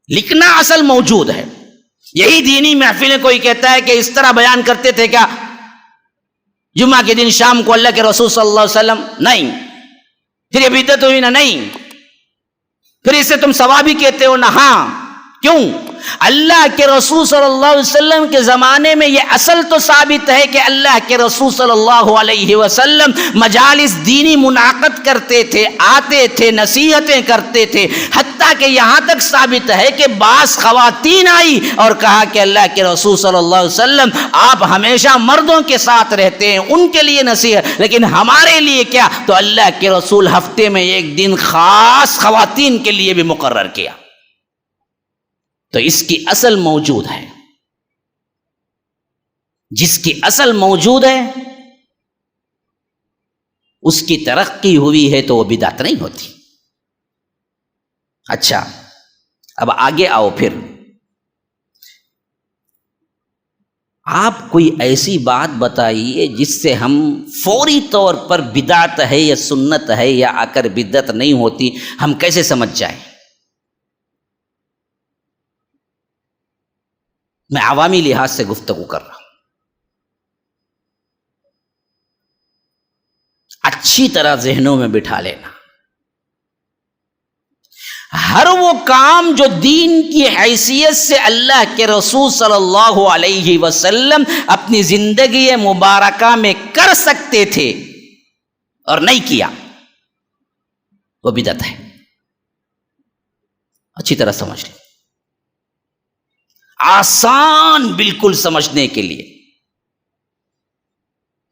لکھنا اصل موجود ہے۔ یہی دینی محفلیں کوئی کہتا ہے کہ اس طرح بیان کرتے تھے کیا جمعہ کے دن شام کو اللہ کے رسول صلی اللہ علیہ وسلم؟ نہیں۔ پھر یہ بدعت ہوئی نا؟ نہیں۔ پھر اسے تم ثوابی کہتے ہو نا؟ ہاں۔ کیوں؟ اللہ کے رسول صلی اللہ علیہ وسلم کے زمانے میں یہ اصل تو ثابت ہے کہ اللہ کے رسول صلی اللہ علیہ وسلم مجالس دینی منعقد کرتے تھے، آتے تھے، نصیحتیں کرتے تھے، حتیٰ کہ یہاں تک ثابت ہے کہ بعض خواتین آئی اور کہا کہ اللہ کے رسول صلی اللہ علیہ وسلم آپ ہمیشہ مردوں کے ساتھ رہتے ہیں، ان کے لیے نصیحت، لیکن ہمارے لیے کیا؟ تو اللہ کے رسول ہفتے میں ایک دن خاص خواتین کے لیے بھی مقرر کیا۔ تو اس کی اصل موجود ہے، جس کی اصل موجود ہے اس کی ترقی ہوئی ہے تو وہ بدعت نہیں ہوتی۔ اچھا، اب آگے آؤ، پھر آپ کوئی ایسی بات بتائیے جس سے ہم فوری طور پر بدعت ہے یا سنت ہے یا آ کر بدعت نہیں ہوتی ہم کیسے سمجھ جائیں؟ میں عوامی لحاظ سے گفتگو کر رہا ہوں، اچھی طرح ذہنوں میں بٹھا لینا۔ ہر وہ کام جو دین کی حیثیت سے اللہ کے رسول صلی اللہ علیہ وسلم اپنی زندگی مبارکہ میں کر سکتے تھے اور نہیں کیا، وہ بدعت ہے۔ اچھی طرح سمجھ لیں، آسان بالکل سمجھنے کے لیے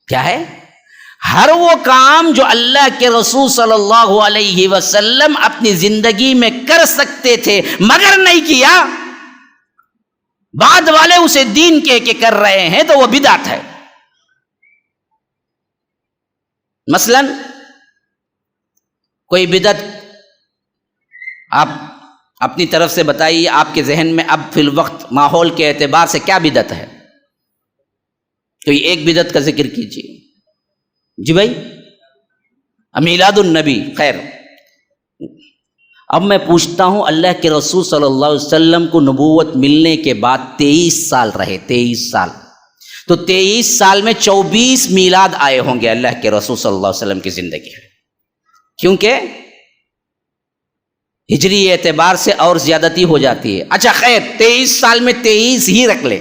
کیا ہے؟ ہر وہ کام جو اللہ کے رسول صلی اللہ علیہ وسلم اپنی زندگی میں کر سکتے تھے مگر نہیں کیا، بعد والے اسے دین کہہ کے کر رہے ہیں تو وہ بدعت ہے۔ مثلا کوئی بدعت آپ اپنی طرف سے بتائیے، آپ کے ذہن میں اب فی الوقت ماحول کے اعتبار سے کیا بدعت ہے؟ کوئی ایک بدعت کا ذکر کیجیے۔ جی بھائی، میلاد النبی۔ خیر، اب میں پوچھتا ہوں، اللہ کے رسول صلی اللہ علیہ وسلم کو نبوت ملنے کے بعد 23 سال رہے، 23 سال، تو 23 سال میں 24 میلاد آئے ہوں گے اللہ کے رسول صلی اللہ علیہ وسلم کی زندگی میں، کیونکہ ہجری اعتبار سے اور زیادتی ہو جاتی ہے۔ اچھا خیر، 23 سال میں 23 ہی رکھ لیں۔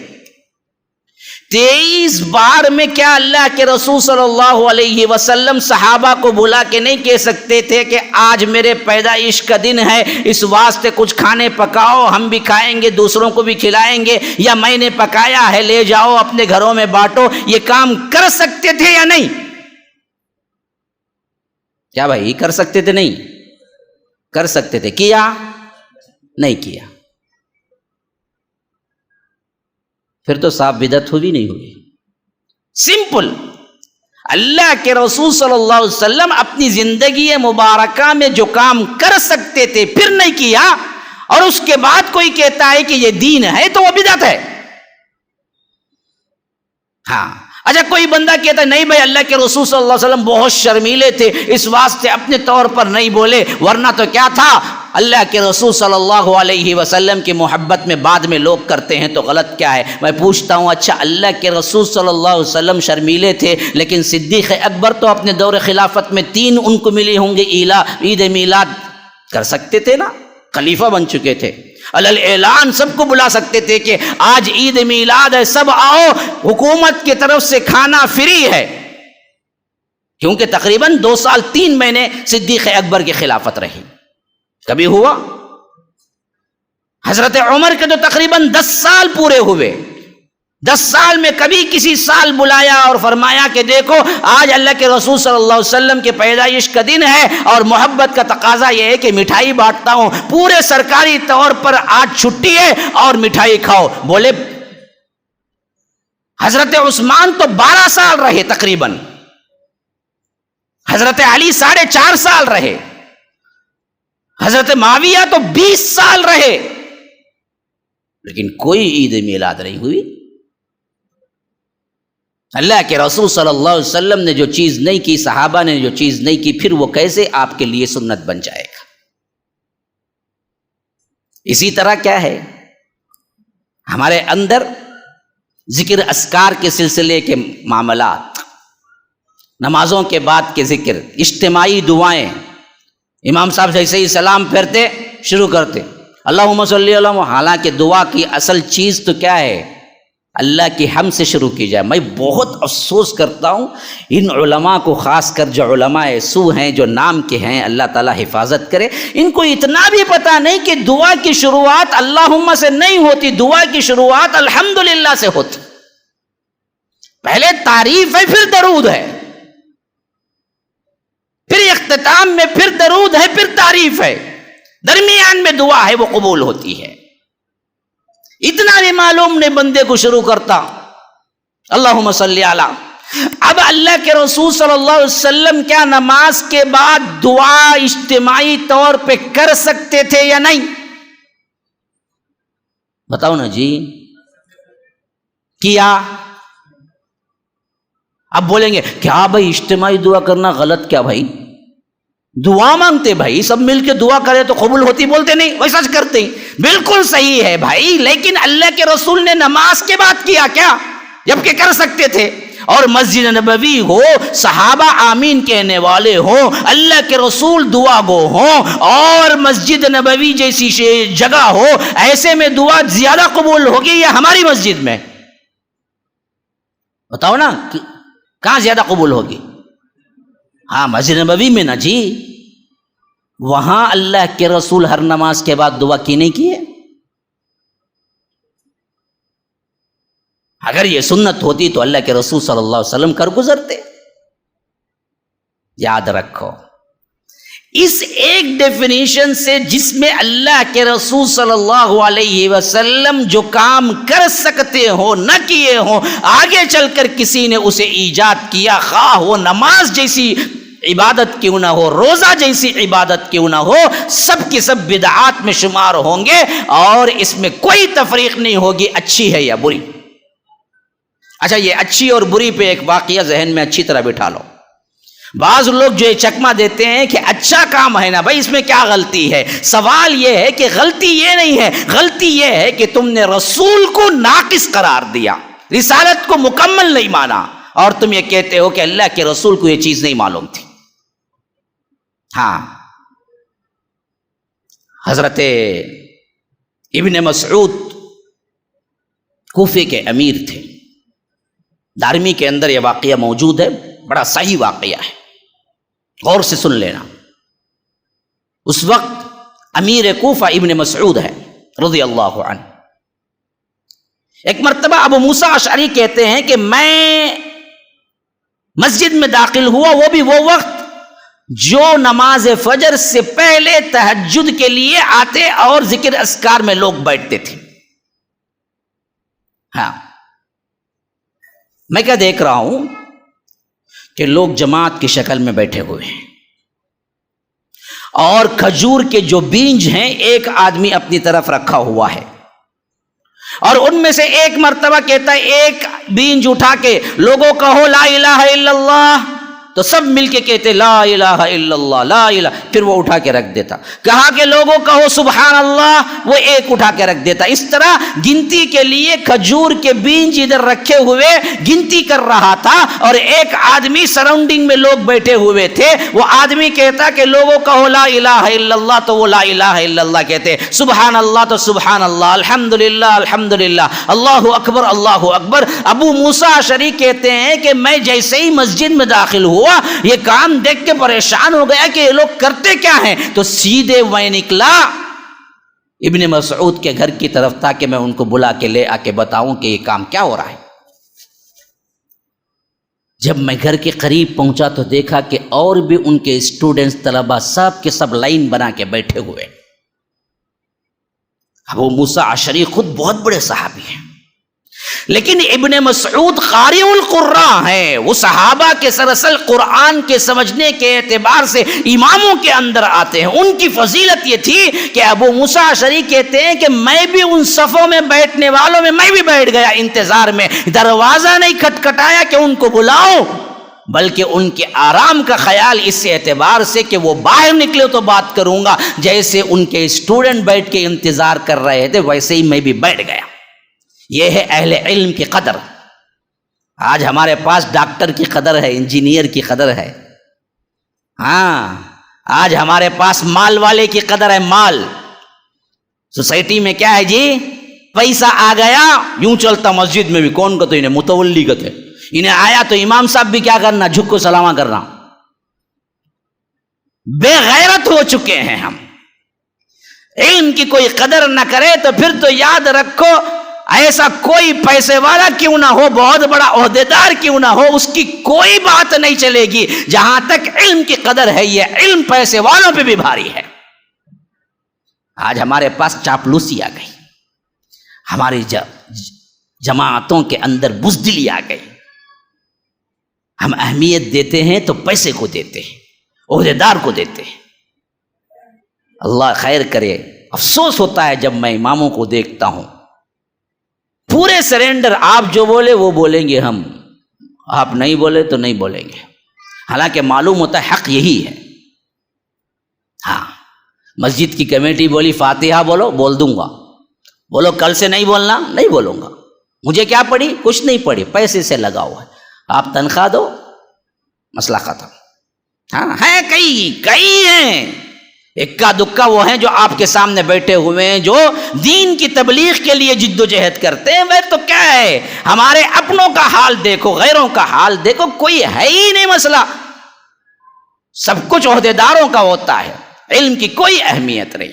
23 بار میں کیا اللہ کے رسول صلی اللہ علیہ وسلم صحابہ کو بلا کے نہیں کہہ سکتے تھے کہ آج میرے پیدائش کا دن ہے، اس واسطے کچھ کھانے پکاؤ، ہم بھی کھائیں گے، دوسروں کو بھی کھلائیں گے، یا میں نے پکایا ہے لے جاؤ اپنے گھروں میں بانٹو؟ یہ کام کر سکتے تھے یا نہیں؟ کیا بھائی، کر سکتے تھے؟ نہیں کر سکتے تھے، کیا نہیں کیا، پھر تو صاحب بدعت ہوئی نہیں ہوئی۔ سمپل، اللہ کے رسول صلی اللہ علیہ وسلم اپنی زندگی مبارکہ میں جو کام کر سکتے تھے پھر نہیں کیا، اور اس کے بعد کوئی کہتا ہے کہ یہ دین ہے تو وہ بدعت ہے۔ ہاں، اچھا کوئی بندہ کہتا ہے نہیں بھائی اللہ کے رسول صلی اللہ علیہ وسلم بہت شرمیلے تھے اس واسطے اپنے طور پر نہیں بولے، ورنہ تو کیا تھا، اللہ کے رسول صلی اللہ علیہ وسلم کی محبت میں بعد میں لوگ کرتے ہیں تو غلط کیا ہے؟ میں پوچھتا ہوں اچھا اللہ کے رسول صلی اللہ علیہ وسلم شرمیلے تھے لیکن صدیق اکبر تو اپنے دور خلافت میں 3 ان کو ملی ہوں گے عید میلاد کر سکتے تھے نا، خلیفہ بن چکے تھے، علل اعلان سب کو بلا سکتے تھے کہ آج عید میلاد ہے سب آؤ، حکومت کی طرف سے کھانا فری ہے، کیونکہ تقریباً 2 سال 3 مہینے صدیق اکبر کی خلافت رہی۔ کبھی ہوا؟ حضرت عمر کے تو تقریباً 10 سال پورے ہوئے، 10 سال میں کبھی کسی سال بلایا اور فرمایا کہ دیکھو آج اللہ کے رسول صلی اللہ علیہ وسلم کے پیدائش کا دن ہے اور محبت کا تقاضا یہ ہے کہ مٹھائی بانٹتا ہوں، پورے سرکاری طور پر آج چھٹی ہے اور مٹھائی کھاؤ؟ بولے حضرت عثمان تو 12 سال رہے تقریباً، حضرت علی 4.5 سال رہے، حضرت معاویہ تو 20 سال رہے، لیکن کوئی عید میلاد نہیں ہوئی۔ اللہ کے رسول صلی اللہ علیہ وسلم نے جو چیز نہیں کی، صحابہ نے جو چیز نہیں کی، پھر وہ کیسے آپ کے لیے سنت بن جائے گا؟ اسی طرح کیا ہے ہمارے اندر ذکر اذکار کے سلسلے کے معاملات، نمازوں کے بعد کے ذکر، اجتماعی دعائیں، امام صاحب جیسے ہی سلام پھیرتے شروع کرتے اللہم صلی اللہ علیہ، حالانکہ دعا کی اصل چیز تو کیا ہے؟ اللہ کی حمد سے شروع کی جائے۔ میں بہت افسوس کرتا ہوں ان علماء کو، خاص کر جو علماء سو ہیں جو نام کے ہیں، اللہ تعالیٰ حفاظت کرے، ان کو اتنا بھی پتہ نہیں کہ دعا کی شروعات اللہم سے نہیں ہوتی، دعا کی شروعات الحمدللہ سے ہوتی۔ پہلے تعریف ہے پھر درود ہے، پھر اختتام میں پھر درود ہے پھر تعریف ہے، درمیان میں دعا ہے وہ قبول ہوتی ہے۔ اتنا بھی معلوم نہیں بندے کو شروع کرتا اللہم صلی علی۔ اب اللہ کے رسول صلی اللہ علیہ وسلم کیا نماز کے بعد دعا اجتماعی طور پہ کر سکتے تھے یا نہیں؟ بتاؤ نا جی، کیا؟ اب بولیں گے کیا بھائی اجتماعی دعا کرنا غلط کیا بھائی؟ دعا مانگتے بھائی، سب مل کے دعا کرے تو قبول ہوتی، بولتے نہیں ویسا کرتے ہیں، بالکل صحیح ہے بھائی، لیکن اللہ کے رسول نے نماز کے بعد کیا کیا جبکہ کر سکتے تھے؟ اور مسجد نبوی ہو، صحابہ آمین کہنے والے ہوں، اللہ کے رسول دعا گو ہوں، اور مسجد نبوی جیسی جگہ ہو، ایسے میں دعا زیادہ قبول ہوگی یا ہماری مسجد میں؟ بتاؤ نا کہاں زیادہ قبول ہوگی؟ ہاں مسجد نبوی میں نا جی، وہاں اللہ کے رسول ہر نماز کے بعد دعا کی نہیں کی ہے؟ اگر یہ سنت ہوتی تو اللہ کے رسول صلی اللہ علیہ وسلم کر گزرتے۔ یاد رکھو اس ایک ڈیفینیشن سے جس میں اللہ کے رسول صلی اللہ علیہ وسلم جو کام کر سکتے ہو نہ کیے ہو، آگے چل کر کسی نے اسے ایجاد کیا، خواہ وہ نماز جیسی عبادت کیوں نہ ہو، روزہ جیسی عبادت کیوں نہ ہو، سب کی سب بدعات میں شمار ہوں گے، اور اس میں کوئی تفریق نہیں ہوگی اچھی ہے یا بری۔ اچھا یہ اچھی اور بری پہ ایک واقعہ ذہن میں اچھی طرح بٹھا لو۔ بعض لوگ جو یہ چکمہ دیتے ہیں کہ اچھا کام ہے نا بھائی، اس میں کیا غلطی ہے؟ سوال یہ ہے کہ غلطی یہ نہیں ہے، غلطی یہ ہے کہ تم نے رسول کو ناقص قرار دیا، رسالت کو مکمل نہیں مانا، اور تم یہ کہتے ہو کہ اللہ کے رسول کو یہ چیز نہیں معلوم تھی۔ ہاں حضرت ابن مسعود کوفے کے امیر تھے، دارمی کے اندر یہ واقعہ موجود ہے، بڑا صحیح واقعہ ہے، غور سے سن لینا۔ اس وقت امیر کوفہ ابن مسعود ہے رضی اللہ عنہ۔ ایک مرتبہ ابو موسیٰ اشعری کہتے ہیں کہ میں مسجد میں داخل ہوا، وہ بھی وہ وقت جو نماز فجر سے پہلے تہجد کے لیے آتے اور ذکر اذکار میں لوگ بیٹھتے تھے۔ ہاں میں کیا دیکھ رہا ہوں کہ لوگ جماعت کی شکل میں بیٹھے ہوئے ہیں، اور کھجور کے جو بیج ہیں ایک آدمی اپنی طرف رکھا ہوا ہے، اور ان میں سے ایک مرتبہ کہتا ہے ایک بینج اٹھا کے لوگوں کہو لا الہ الا اللہ، تو سب مل کے کہتے لا الہ الا اللہ لا الہ، پھر وہ اٹھا کے رکھ دیتا. کہا کہ لوگوں کہو سبحان اللہ، وہ ایک اٹھا کے رکھ دیتا. اس طرح گنتی کے لیے کھجور کے بیج ادھر رکھے ہوئے گنتی کر رہا تھا، اور ایک آدمی سراؤنڈنگ میں لوگ بیٹھے ہوئے تھے، وہ آدمی کہتا کہ لوگوں کہو لا الہ الا اللہ، تو وہ لا الہ الا اللہ کہتے، سبحان اللہ تو سبحان اللہ، الحمدللہ الحمدللہ، اللہ اکبر اللہ اکبر. ابو موسیٰ اشعری کہتے ہیں کہ میں جیسے ہی مسجد میں داخل ہوا یہ کام دیکھ کے پریشان ہو گیا کہ یہ لوگ کرتے کیا ہیں، تو سیدھے میں نکلا ابن مسعود کے گھر کی طرف تاکہ میں ان کو بلا کے لے آ کے بتاؤں کہ یہ کام کیا ہو رہا ہے. جب میں گھر کے قریب پہنچا تو دیکھا کہ اور بھی ان کے اسٹوڈنٹس طلبہ سب کے سب لائن بنا کے بیٹھے ہوئے. ابو موسیٰ اشعری خود بہت بڑے صحابی ہیں، لیکن ابن مسعود قاری القراء ہے، وہ صحابہ کے سراسر قرآن کے سمجھنے کے اعتبار سے اماموں کے اندر آتے ہیں. ان کی فضیلت یہ تھی کہ ابو موسیٰ اشعری کہتے ہیں کہ میں بھی ان صفوں میں بیٹھنے والوں میں میں بھی بیٹھ گیا انتظار میں، دروازہ نہیں کھٹکھٹایا کہ ان کو بلاؤ، بلکہ ان کے آرام کا خیال اس اعتبار سے کہ وہ باہر نکلے تو بات کروں گا، جیسے ان کے اسٹوڈنٹ بیٹھ کے انتظار کر رہے تھے ویسے ہی میں بھی بیٹھ گیا. یہ ہے اہل علم کی قدر. آج ہمارے پاس ڈاکٹر کی قدر ہے، انجینئر کی قدر ہے، ہاں آج ہمارے پاس مال والے کی قدر ہے. مال سوسائٹی میں کیا ہے جی، پیسہ آ گیا یوں چلتا. مسجد میں بھی کون کا تو انہیں متولی کا تھے، انہیں آیا تو امام صاحب بھی کیا کرنا، جھک کو سلامہ کرنا. بے غیرت ہو چکے ہیں ہم. علم کی کوئی قدر نہ کرے تو پھر تو یاد رکھو ایسا کوئی پیسے والا کیوں نہ ہو، بہت بڑا عہدیدار کیوں نہ ہو، اس کی کوئی بات نہیں چلے گی. جہاں تک علم کی قدر ہے یہ علم پیسے والوں پہ بھی بھاری ہے. آج ہمارے پاس چاپلوسی آ گئی، ہماری جماعتوں کے اندر بزدلی آ گئی. ہم اہمیت دیتے ہیں تو پیسے کو دیتے ہیں، عہدیدار کو دیتے ہیں. اللہ خیر کرے. افسوس ہوتا ہے جب میں اماموں کو دیکھتا ہوں پورے سرینڈر، آپ جو بولے وہ بولیں گے ہم، آپ نہیں بولے تو نہیں بولیں گے، حالانکہ معلوم ہوتا ہے حق یہی ہے. ہاں مسجد کی کمیٹی بولی فاتحہ بولو، بول دوں گا. بولو کل سے نہیں بولنا، نہیں بولوں گا. مجھے کیا پڑی، کچھ نہیں پڑی، پیسے سے لگا ہوا ہے. آپ تنخواہ دو، مسئلہ ختم. ہاں ہیں کئی ہیں، اکا دکا وہ ہیں جو آپ کے سامنے بیٹھے ہوئے ہیں جو دین کی تبلیغ کے لیے جد و جہد کرتے ہیں. وہ تو کیا ہے، ہمارے اپنوں کا حال دیکھو، غیروں کا حال دیکھو، کوئی ہے ہی نہیں مسئلہ. سب کچھ عہدیداروں کا ہوتا ہے، علم کی کوئی اہمیت نہیں.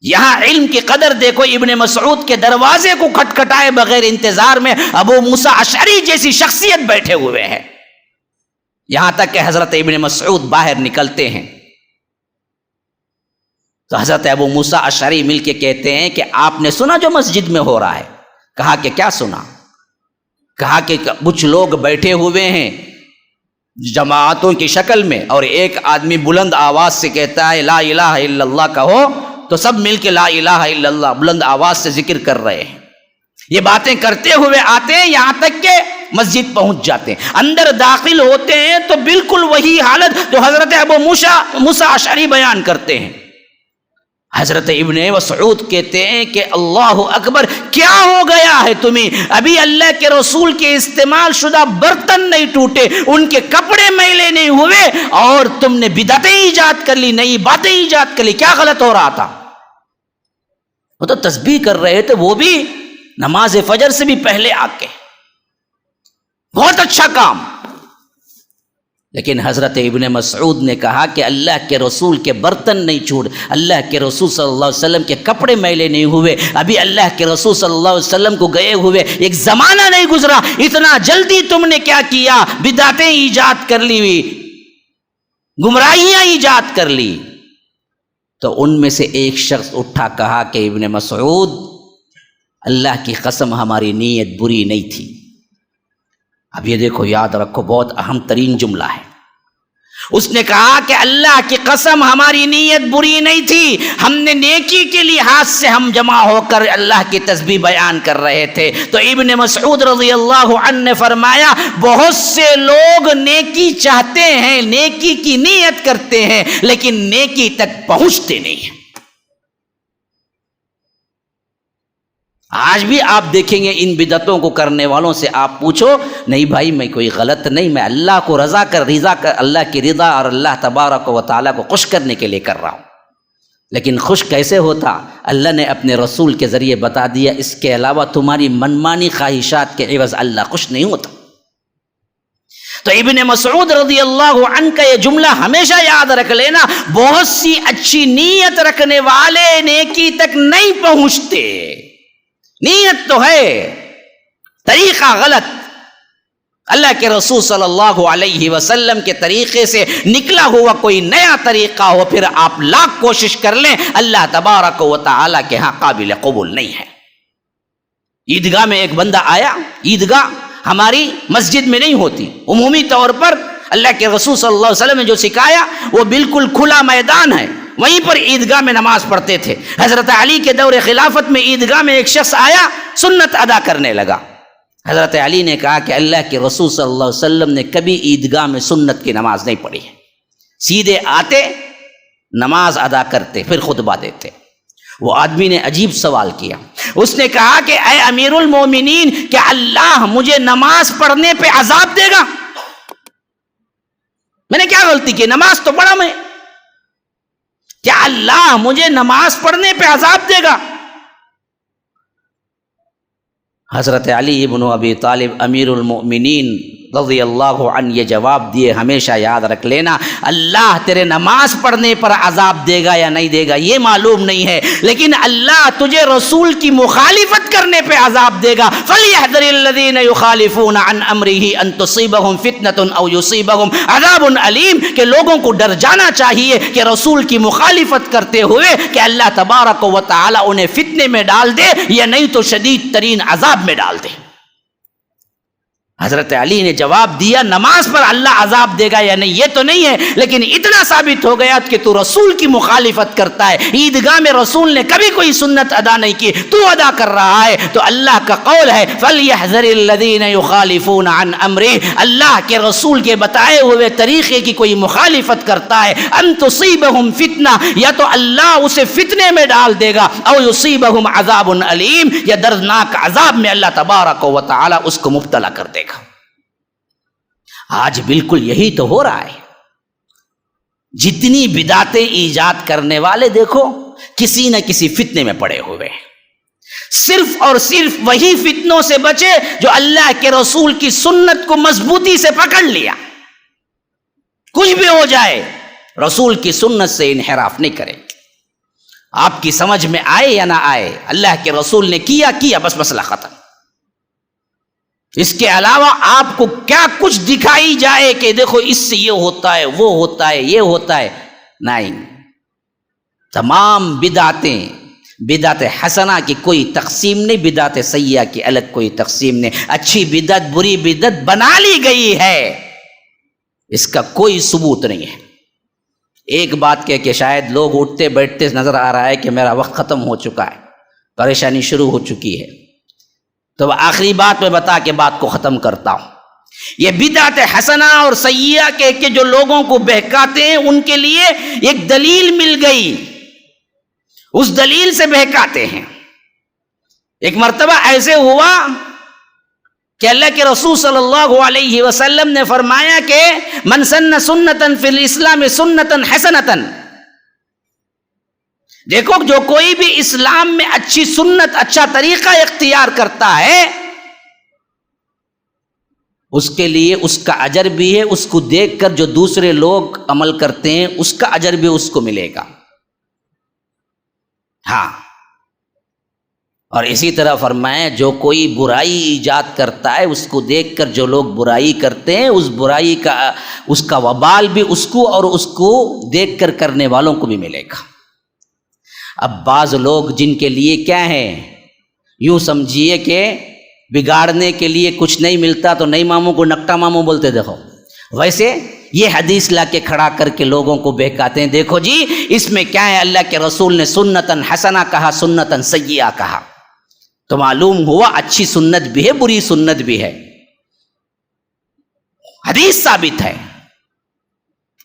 یہاں علم کی قدر دیکھو. ابن مسعود کے دروازے کو کھٹکھٹائے بغیر انتظار میں ابو موسیٰ اشعری جیسی شخصیت بیٹھے ہوئے ہیں. یہاں تک کہ حضرت ابن مسعود باہر نکلتے ہیں تو حضرت ابو موسیٰ اشعری مل کے کہتے ہیں کہ آپ نے سنا جو مسجد میں ہو رہا ہے؟ کہا کہ کیا سنا؟ کہا کہ کچھ لوگ بیٹھے ہوئے ہیں جماعتوں کی شکل میں، اور ایک آدمی بلند آواز سے کہتا ہے لا الہ الا اللہ کہو، تو سب مل کے لا الہ الا اللہ بلند آواز سے ذکر کر رہے ہیں. یہ باتیں کرتے ہوئے آتے ہیں یہاں تک کہ مسجد پہنچ جاتے ہیں. اندر داخل ہوتے ہیں تو بالکل وہی حالت جو حضرت ابو موسیٰ اشعری بیان کرتے ہیں. حضرت ابن مسعود کہتے ہیں کہ اللہ اکبر، کیا ہو گیا ہے تمہیں؟ ابھی اللہ کے رسول کے استعمال شدہ برتن نہیں ٹوٹے، ان کے کپڑے میلے نہیں ہوئے، اور تم نے بدعتیں ایجاد کر لی، نئی باتیں ایجاد کر لی. کیا غلط ہو رہا تھا؟ وہ تو تسبیح کر رہے تھے، وہ بھی نماز فجر سے بھی پہلے آ کے. بہت اچھا کام. لیکن حضرت ابن مسعود نے کہا کہ اللہ کے رسول کے برتن نہیں چھوٹ، اللہ کے رسول صلی اللہ علیہ وسلم کے کپڑے میلے نہیں ہوئے، ابھی اللہ کے رسول صلی اللہ علیہ وسلم کو گئے ہوئے ایک زمانہ نہیں گزرا، اتنا جلدی تم نے کیا کیا؟ بدعتیں ایجاد کر لی، گمراہیاں ایجاد کر لی. تو ان میں سے ایک شخص اٹھا کہا کہ ابن مسعود، اللہ کی قسم ہماری نیت بری نہیں تھی. اب یہ دیکھو، یاد رکھو، بہت اہم ترین جملہ ہے. اس نے کہا کہ اللہ کی قسم ہماری نیت بری نہیں تھی، ہم نے نیکی کے لحاظ سے ہم جمع ہو کر اللہ کی تسبیح بیان کر رہے تھے۔ تو ابن مسعود رضی اللہ عنہ نے فرمایا بہت سے لوگ نیکی چاہتے ہیں، نیکی کی نیت کرتے ہیں، لیکن نیکی تک پہنچتے نہیں ہیں۔ آج بھی آپ دیکھیں گے ان بدعتوں کو کرنے والوں سے آپ پوچھو، نہیں بھائی میں کوئی غلط نہیں، میں اللہ کو رضا کر اللہ کی رضا اور اللہ تبارک و تعالیٰ کو خوش کرنے کے لیے کر رہا ہوں۔ لیکن خوش کیسے ہوتا؟ اللہ نے اپنے رسول کے ذریعے بتا دیا، اس کے علاوہ تمہاری منمانی خواہشات کے عوض اللہ خوش نہیں ہوتا۔ تو ابن مسعود رضی اللہ عنہ کا یہ جملہ ہمیشہ یاد رکھ لینا، بہت سی اچھی نیت رکھنے والے نیکی تک نہیں پہنچتے۔ نیت تو ہے، طریقہ غلط، اللہ کے رسول صلی اللہ علیہ وسلم کے طریقے سے نکلا ہوا کوئی نیا طریقہ ہو، پھر آپ لاکھ کوشش کر لیں، اللہ تبارک و تعالیٰ کے ہاں قابل قبول نہیں ہے۔ عیدگاہ میں ایک بندہ آیا، عیدگاہ ہماری مسجد میں نہیں ہوتی، عمومی طور پر اللہ کے رسول صلی اللہ علیہ وسلم نے جو سکھایا وہ بالکل کھلا میدان ہے، وہیں پر عیدگاہ میں نماز پڑھتے تھے۔ حضرت علی کے دور خلافت میں عیدگاہ میں ایک شخص آیا، سنت ادا کرنے لگا۔ حضرت علی نے کہا کہ اللہ کے رسول صلی اللہ علیہ وسلم نے کبھی عیدگاہ میں سنت کی نماز نہیں پڑھی ہے، سیدھے آتے نماز ادا کرتے پھر خطبہ دیتے۔ وہ آدمی نے عجیب سوال کیا، اس نے کہا کہ اے امیر المومنین، کیا اللہ مجھے نماز پڑھنے پہ عذاب دے گا؟ میں نے کیا غلطی کی؟ نماز تو پڑھا میں، کیا اللہ مجھے نماز پڑھنے پہ عذاب دے گا؟ حضرت علی بن ابی طالب امیر المؤمنین رضی اللہ عنہ یہ جواب دیے، ہمیشہ یاد رکھ لینا، اللہ تیرے نماز پڑھنے پر عذاب دے گا یا نہیں دے گا یہ معلوم نہیں ہے، لیکن اللہ تجھے رسول کی مخالفت کرنے پہ عذاب دے گا۔ فَلْيَحْذَرِ الَّذِينَ يُخَالِفُونَ عَنْ أَمْرِهِ أَن تُصِيبَهُمْ فِتْنَةٌ أَوْ يُصِيبَهُمْ عَذَابٌ أَلِيمٌ، کہ لوگوں کو ڈر جانا چاہیے کہ رسول کی مخالفت کرتے ہوئے کہ اللہ تبارک و تعالی انہیں فتنے میں ڈال دے یا نہیں تو شدید ترین عذاب میں ڈال دے۔ حضرت علی نے جواب دیا، نماز پر اللہ عذاب دے گا یا نہیں یہ تو نہیں ہے، لیکن اتنا ثابت ہو گیا کہ تو رسول کی مخالفت کرتا ہے، عیدگاہ میں رسول نے کبھی کوئی سنت ادا نہیں کی، تو ادا کر رہا ہے۔ تو اللہ کا قول ہے فَلْيَحْذَرِ الَّذِينَ يُخَالِفُونَ عَنْ أَمْرِهِ، اللہ کے رسول کے بتائے ہوئے طریقے کی کوئی مخالفت کرتا ہے، أَن تُصِيبَهُمْ فِتْنَةٌ، یا تو اللہ اسے فتنے میں ڈال دے گا، أَوْ يُصِيبَهُمْ عَذَابٌ أَلِيمٌ، یا دردناک عذاب میں اللہ تبارک و تعالی اس کو مبتلا کر دے گا۔ آج بالکل یہی تو ہو رہا ہے، جتنی بدعتیں ایجاد کرنے والے دیکھو کسی نہ کسی فتنے میں پڑے ہوئے ہیں، صرف اور صرف وہی فتنوں سے بچے جو اللہ کے رسول کی سنت کو مضبوطی سے پکڑ لیا، کچھ بھی ہو جائے رسول کی سنت سے انحراف نہیں کرے، آپ کی سمجھ میں آئے یا نہ آئے، اللہ کے رسول نے کیا بس مسئلہ ختم۔ اس کے علاوہ آپ کو کیا کچھ دکھائی جائے کہ دیکھو اس سے یہ ہوتا ہے وہ ہوتا ہے یہ ہوتا ہے، نہیں، تمام بدعتیں، بدعت حسنہ کی کوئی تقسیم نہیں، بدعت سیئہ کی الگ کوئی تقسیم نہیں، اچھی بدعت بری بدعت بنا لی گئی ہے، اس کا کوئی ثبوت نہیں ہے۔ ایک بات کہ شاید لوگ اٹھتے بیٹھتے نظر آ رہا ہے کہ میرا وقت ختم ہو چکا ہے، پریشانی شروع ہو چکی ہے، تو آخری بات میں بتا کے بات کو ختم کرتا ہوں۔ یہ بدعت حسنہ اور سیئہ کہ جو لوگوں کو بہکاتے ہیں ان کے لیے ایک دلیل مل گئی، اس دلیل سے بہکاتے ہیں۔ ایک مرتبہ ایسے ہوا کہ اللہ کے رسول صلی اللہ علیہ وسلم نے فرمایا کہ من سن سنتاً فی الاسلام سنتاً حسنتاً، دیکھو جو کوئی بھی اسلام میں اچھی سنت اچھا طریقہ اختیار کرتا ہے اس کے لیے اس کا اجر بھی ہے، اس کو دیکھ کر جو دوسرے لوگ عمل کرتے ہیں اس کا اجر بھی اس کو ملے گا۔ ہاں، اور اسی طرح فرمایا جو کوئی برائی ایجاد کرتا ہے اس کو دیکھ کر جو لوگ برائی کرتے ہیں اس برائی کا اس کا وبال بھی اس کو اور اس کو دیکھ کر کرنے والوں کو بھی ملے گا۔ اب بعض لوگ جن کے لیے کیا ہے، یوں سمجھیے کہ بگاڑنے کے لیے کچھ نہیں ملتا تو نئی ماموں کو نکٹا ماموں بولتے، دیکھو ویسے یہ حدیث لا کے کھڑا کر کے لوگوں کو بہکاتے ہیں. دیکھو جی اس میں کیا ہے, اللہ کے رسول نے سنتاً حسنہ کہا, سنتاً سیئہ کہا, تو معلوم ہوا اچھی سنت بھی ہے, بری سنت بھی ہے, حدیث ثابت ہے.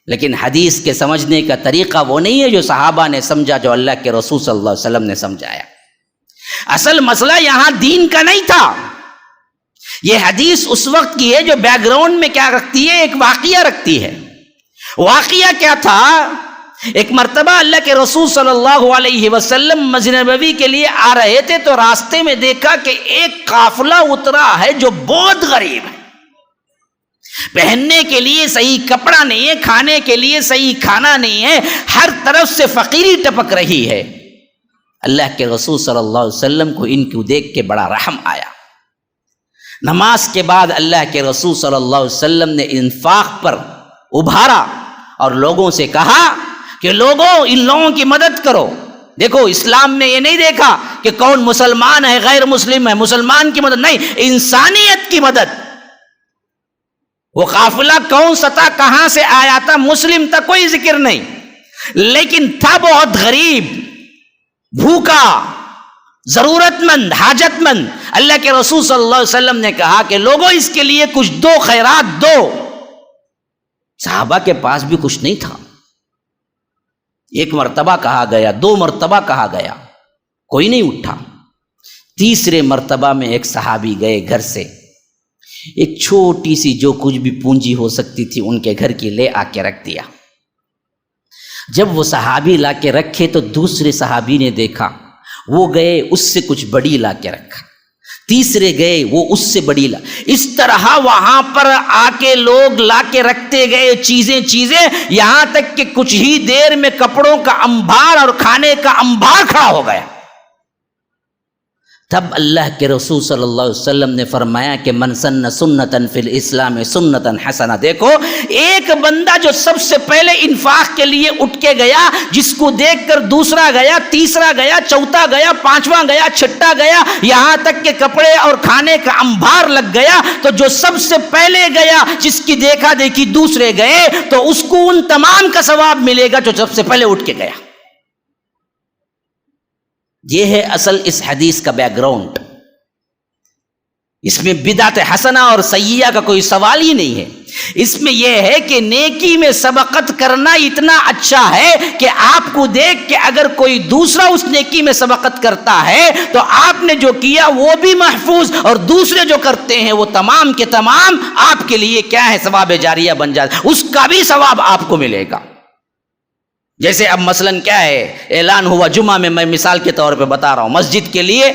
لیکن حدیث کے سمجھنے کا طریقہ وہ نہیں ہے جو صحابہ نے سمجھا, جو اللہ کے رسول صلی اللہ علیہ وسلم نے سمجھایا. اصل مسئلہ یہاں دین کا نہیں تھا. یہ حدیث اس وقت کی ہے جو بیک گراؤنڈ میں کیا رکھتی ہے, ایک واقعہ رکھتی ہے. واقعہ کیا تھا, ایک مرتبہ اللہ کے رسول صلی اللہ علیہ وسلم مسجد نبوی کے لیے آ رہے تھے, تو راستے میں دیکھا کہ ایک قافلہ اترا ہے جو بہت غریب ہے. پہننے کے لیے صحیح کپڑا نہیں ہے, کھانے کے لیے صحیح کھانا نہیں ہے, ہر طرف سے فقیری ٹپک رہی ہے. اللہ کے رسول صلی اللہ علیہ وسلم کو ان کو دیکھ کے بڑا رحم آیا. نماز کے بعد اللہ کے رسول صلی اللہ علیہ وسلم نے انفاق پر ابھارا اور لوگوں سے کہا کہ لوگوں ان لوگوں کی مدد کرو. دیکھو اسلام میں یہ نہیں دیکھا کہ کون مسلمان ہے غیر مسلم ہے, مسلمان کی مدد نہیں, انسانیت کی مدد. وہ قافلہ کون سا تھا, کہاں سے آیا تھا, مسلم تھا, کوئی ذکر نہیں, لیکن تھا بہت غریب, بھوکا, ضرورت مند, حاجت مند. اللہ کے رسول صلی اللہ علیہ وسلم نے کہا کہ لوگوں اس کے لیے کچھ دو, خیرات دو. صحابہ کے پاس بھی کچھ نہیں تھا. ایک مرتبہ کہا گیا, دو مرتبہ کہا گیا, کوئی نہیں اٹھا. تیسرے مرتبہ میں ایک صحابی گئے گھر سے, ایک چھوٹی سی جو کچھ بھی پونجی ہو سکتی تھی ان کے گھر کی لے آ کے رکھ دیا. جب وہ صحابی لا کے رکھے تو دوسرے صحابی نے دیکھا, وہ گئے اس سے کچھ بڑی لا کے رکھا, تیسرے گئے وہ اس سے بڑی لا. اس طرح وہاں پر آ کے لوگ لا کے رکھتے گئے چیزیں, یہاں تک کہ کچھ ہی دیر میں کپڑوں کا انبار اور کھانے کا انبار کھڑا ہو گیا. تب اللہ کے رسول صلی اللہ علیہ وسلم نے فرمایا کہ من سن سنتاً فی الاسلام سنتاً حسنہ. دیکھو ایک بندہ جو سب سے پہلے انفاق کے لیے اٹھ کے گیا, جس کو دیکھ کر دوسرا گیا, تیسرا گیا, چوتھا گیا, پانچواں گیا, چھٹا گیا, یہاں تک کہ کپڑے اور کھانے کا انبار لگ گیا. تو جو سب سے پہلے گیا, جس کی دیکھا دیکھی دوسرے گئے, تو اس کو ان تمام کا ثواب ملے گا جو سب سے پہلے اٹھ کے گیا. یہ ہے اصل اس حدیث کا بیک گراؤنڈ. اس میں بدعت حسنہ اور سیئہ کا کوئی سوال ہی نہیں ہے. اس میں یہ ہے کہ نیکی میں سبقت کرنا اتنا اچھا ہے کہ آپ کو دیکھ کے اگر کوئی دوسرا اس نیکی میں سبقت کرتا ہے تو آپ نے جو کیا وہ بھی محفوظ, اور دوسرے جو کرتے ہیں وہ تمام کے تمام آپ کے لیے کیا ہے, ثواب جاریہ بن جاتا ہے, اس کا بھی ثواب آپ کو ملے گا. جیسے اب مثلاً کیا ہے, اعلان ہوا جمعہ میں, میں مثال کے طور پہ بتا رہا ہوں, مسجد کے لیے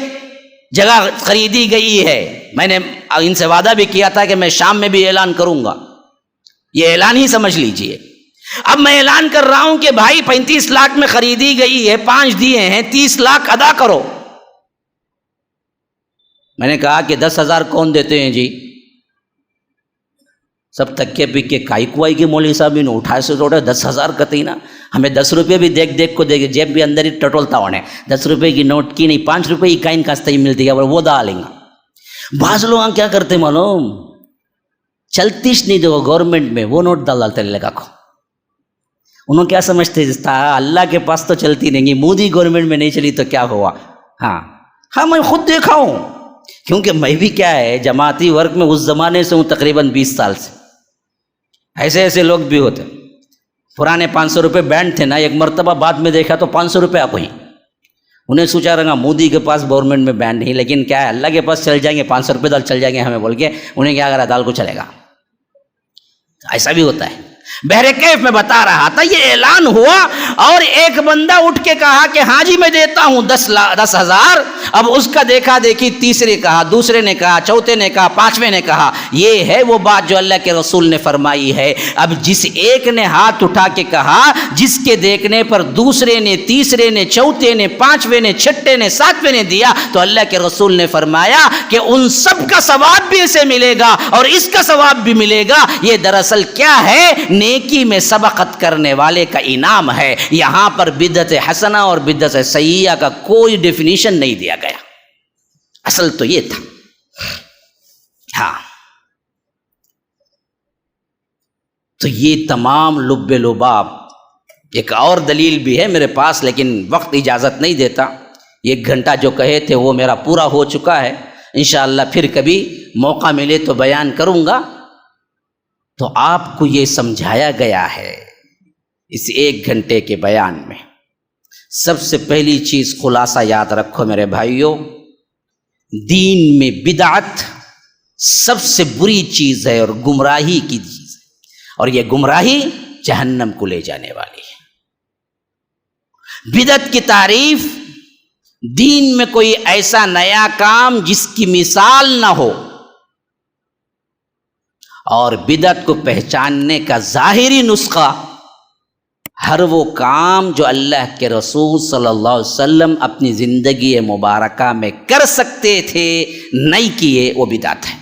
جگہ خریدی گئی ہے. میں نے ان سے وعدہ بھی کیا تھا کہ میں شام میں بھی اعلان کروں گا, یہ اعلان ہی سمجھ لیجئے. اب میں اعلان کر رہا ہوں کہ بھائی 35 لاکھ میں خریدی گئی ہے, 5 دیے ہیں, 30 لاکھ ادا کرو. میں نے کہا کہ 10,000 کون دیتے ہیں جی؟ سب تکے پی کے کائی کوائی کے مولوی صاحب نے اٹھائے سے توڑے 10,000 کتی نا, ہمیں 10 روپے بھی دیکھ کو دیکھ, جیب بھی اندر ہی ٹٹولتا ہونے, 10 روپے کی نوٹ کی نہیں, 5 روپے کی کائن کاستا ہی ملتی ہے, وہ ڈالیں گا. بعض لوگ کیا کرتے معلوم, چلتیش نہیں دیکھو گورنمنٹ میں وہ نوٹ ڈالتے لگا کو. انہوں کیا سمجھتے تھا, اللہ کے پاس تو چلتی نہیں گی, مودی گورنمنٹ میں نہیں چلی تو کیا ہوا. ہاں میں خود دیکھا ہوں, کیونکہ میں بھی کیا ہے جماعتی ورک میں اس زمانے سے ہوں, تقریباً 20 سال سے. ایسے لوگ بھی ہوتے. پرانے 500 روپے بینڈ تھے نا, ایک مرتبہ بعد میں دیکھا تو 500 روپے آپ ہی. انہیں سوچا رہا مودی کے پاس گورنمنٹ میں بینڈ نہیں, لیکن کیا ہے اللہ کے پاس چل جائیں گے, 500 روپے دال چل جائیں گے ہمیں بول کے, انہیں کیا کرا دال کو چلے گا. ایسا بھی ہوتا ہے. بہرکیف میں بتا رہا تھا, یہ اعلان ہوا اور ایک بندہ اٹھ کے کہا کہ ہاں جی میں دیتا ہوں 10,000. اب اس کا دیکھا دیکھی تیسرے کہا, دوسرے نے کہا, چوتھے نے کہا, پانچویں نے کہا. یہ ہے وہ بات جو اللہ کے رسول نے فرمائی ہے. اب جس ایک نے ہاتھ اٹھا کے کہا, جس کے دیکھنے پر دوسرے نے, تیسرے نے, چوتھے نے, پانچویں نے, چھٹے نے, ساتویں نے دیا, تو اللہ کے رسول نے فرمایا کہ ان سب کا ثواب بھی اسے ملے گا اور اس کا ثواب بھی ملے گا. یہ دراصل کیا ہے, نیکی میں سبقت کرنے والے کا انعام ہے. یہاں پر بدعت حسنہ اور بدعت سیئہ کا کوئی ڈیفینیشن نہیں دیا گیا. اصل تو یہ تھا. ہاں تو یہ تمام لب لباب، ایک اور دلیل بھی ہے میرے پاس لیکن وقت اجازت نہیں دیتا، 1 گھنٹہ جو کہے تھے وہ میرا پورا ہو چکا ہے، انشاءاللہ پھر کبھی موقع ملے تو بیان کروں گا۔ تو آپ کو یہ سمجھایا گیا ہے اس 1 گھنٹے کے بیان میں۔ سب سے پہلی چیز خلاصہ یاد رکھو میرے بھائیوں، دین میں بدعت سب سے بری چیز ہے اور گمراہی کی چیز ہے، اور یہ گمراہی جہنم کو لے جانے والی ہے۔ بدعت کی تعریف، دین میں کوئی ایسا نیا کام جس کی مثال نہ ہو، اور بدعت کو پہچاننے کا ظاہری نسخہ ہر وہ کام جو اللہ کے رسول صلی اللہ علیہ وسلم اپنی زندگی مبارکہ میں کر سکتے تھے نہیں کیے، وہ بدعت ہے۔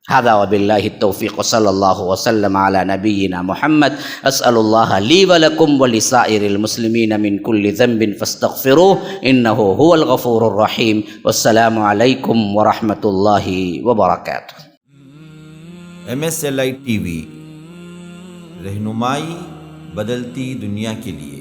هذا وباللہ التوفیق، صلی اللہ وسلم علی نبینا محمد۔ اسأل اللہ لی ولکم ولسائر المسلمین من کل ذنب فاستغفروہ انہ هو الغفور الرحیم۔ والسلام علیکم ورحمۃ اللہ وبرکاتہ۔ MSLI TV، رہنمائی بدلتی دنیا کے لیے۔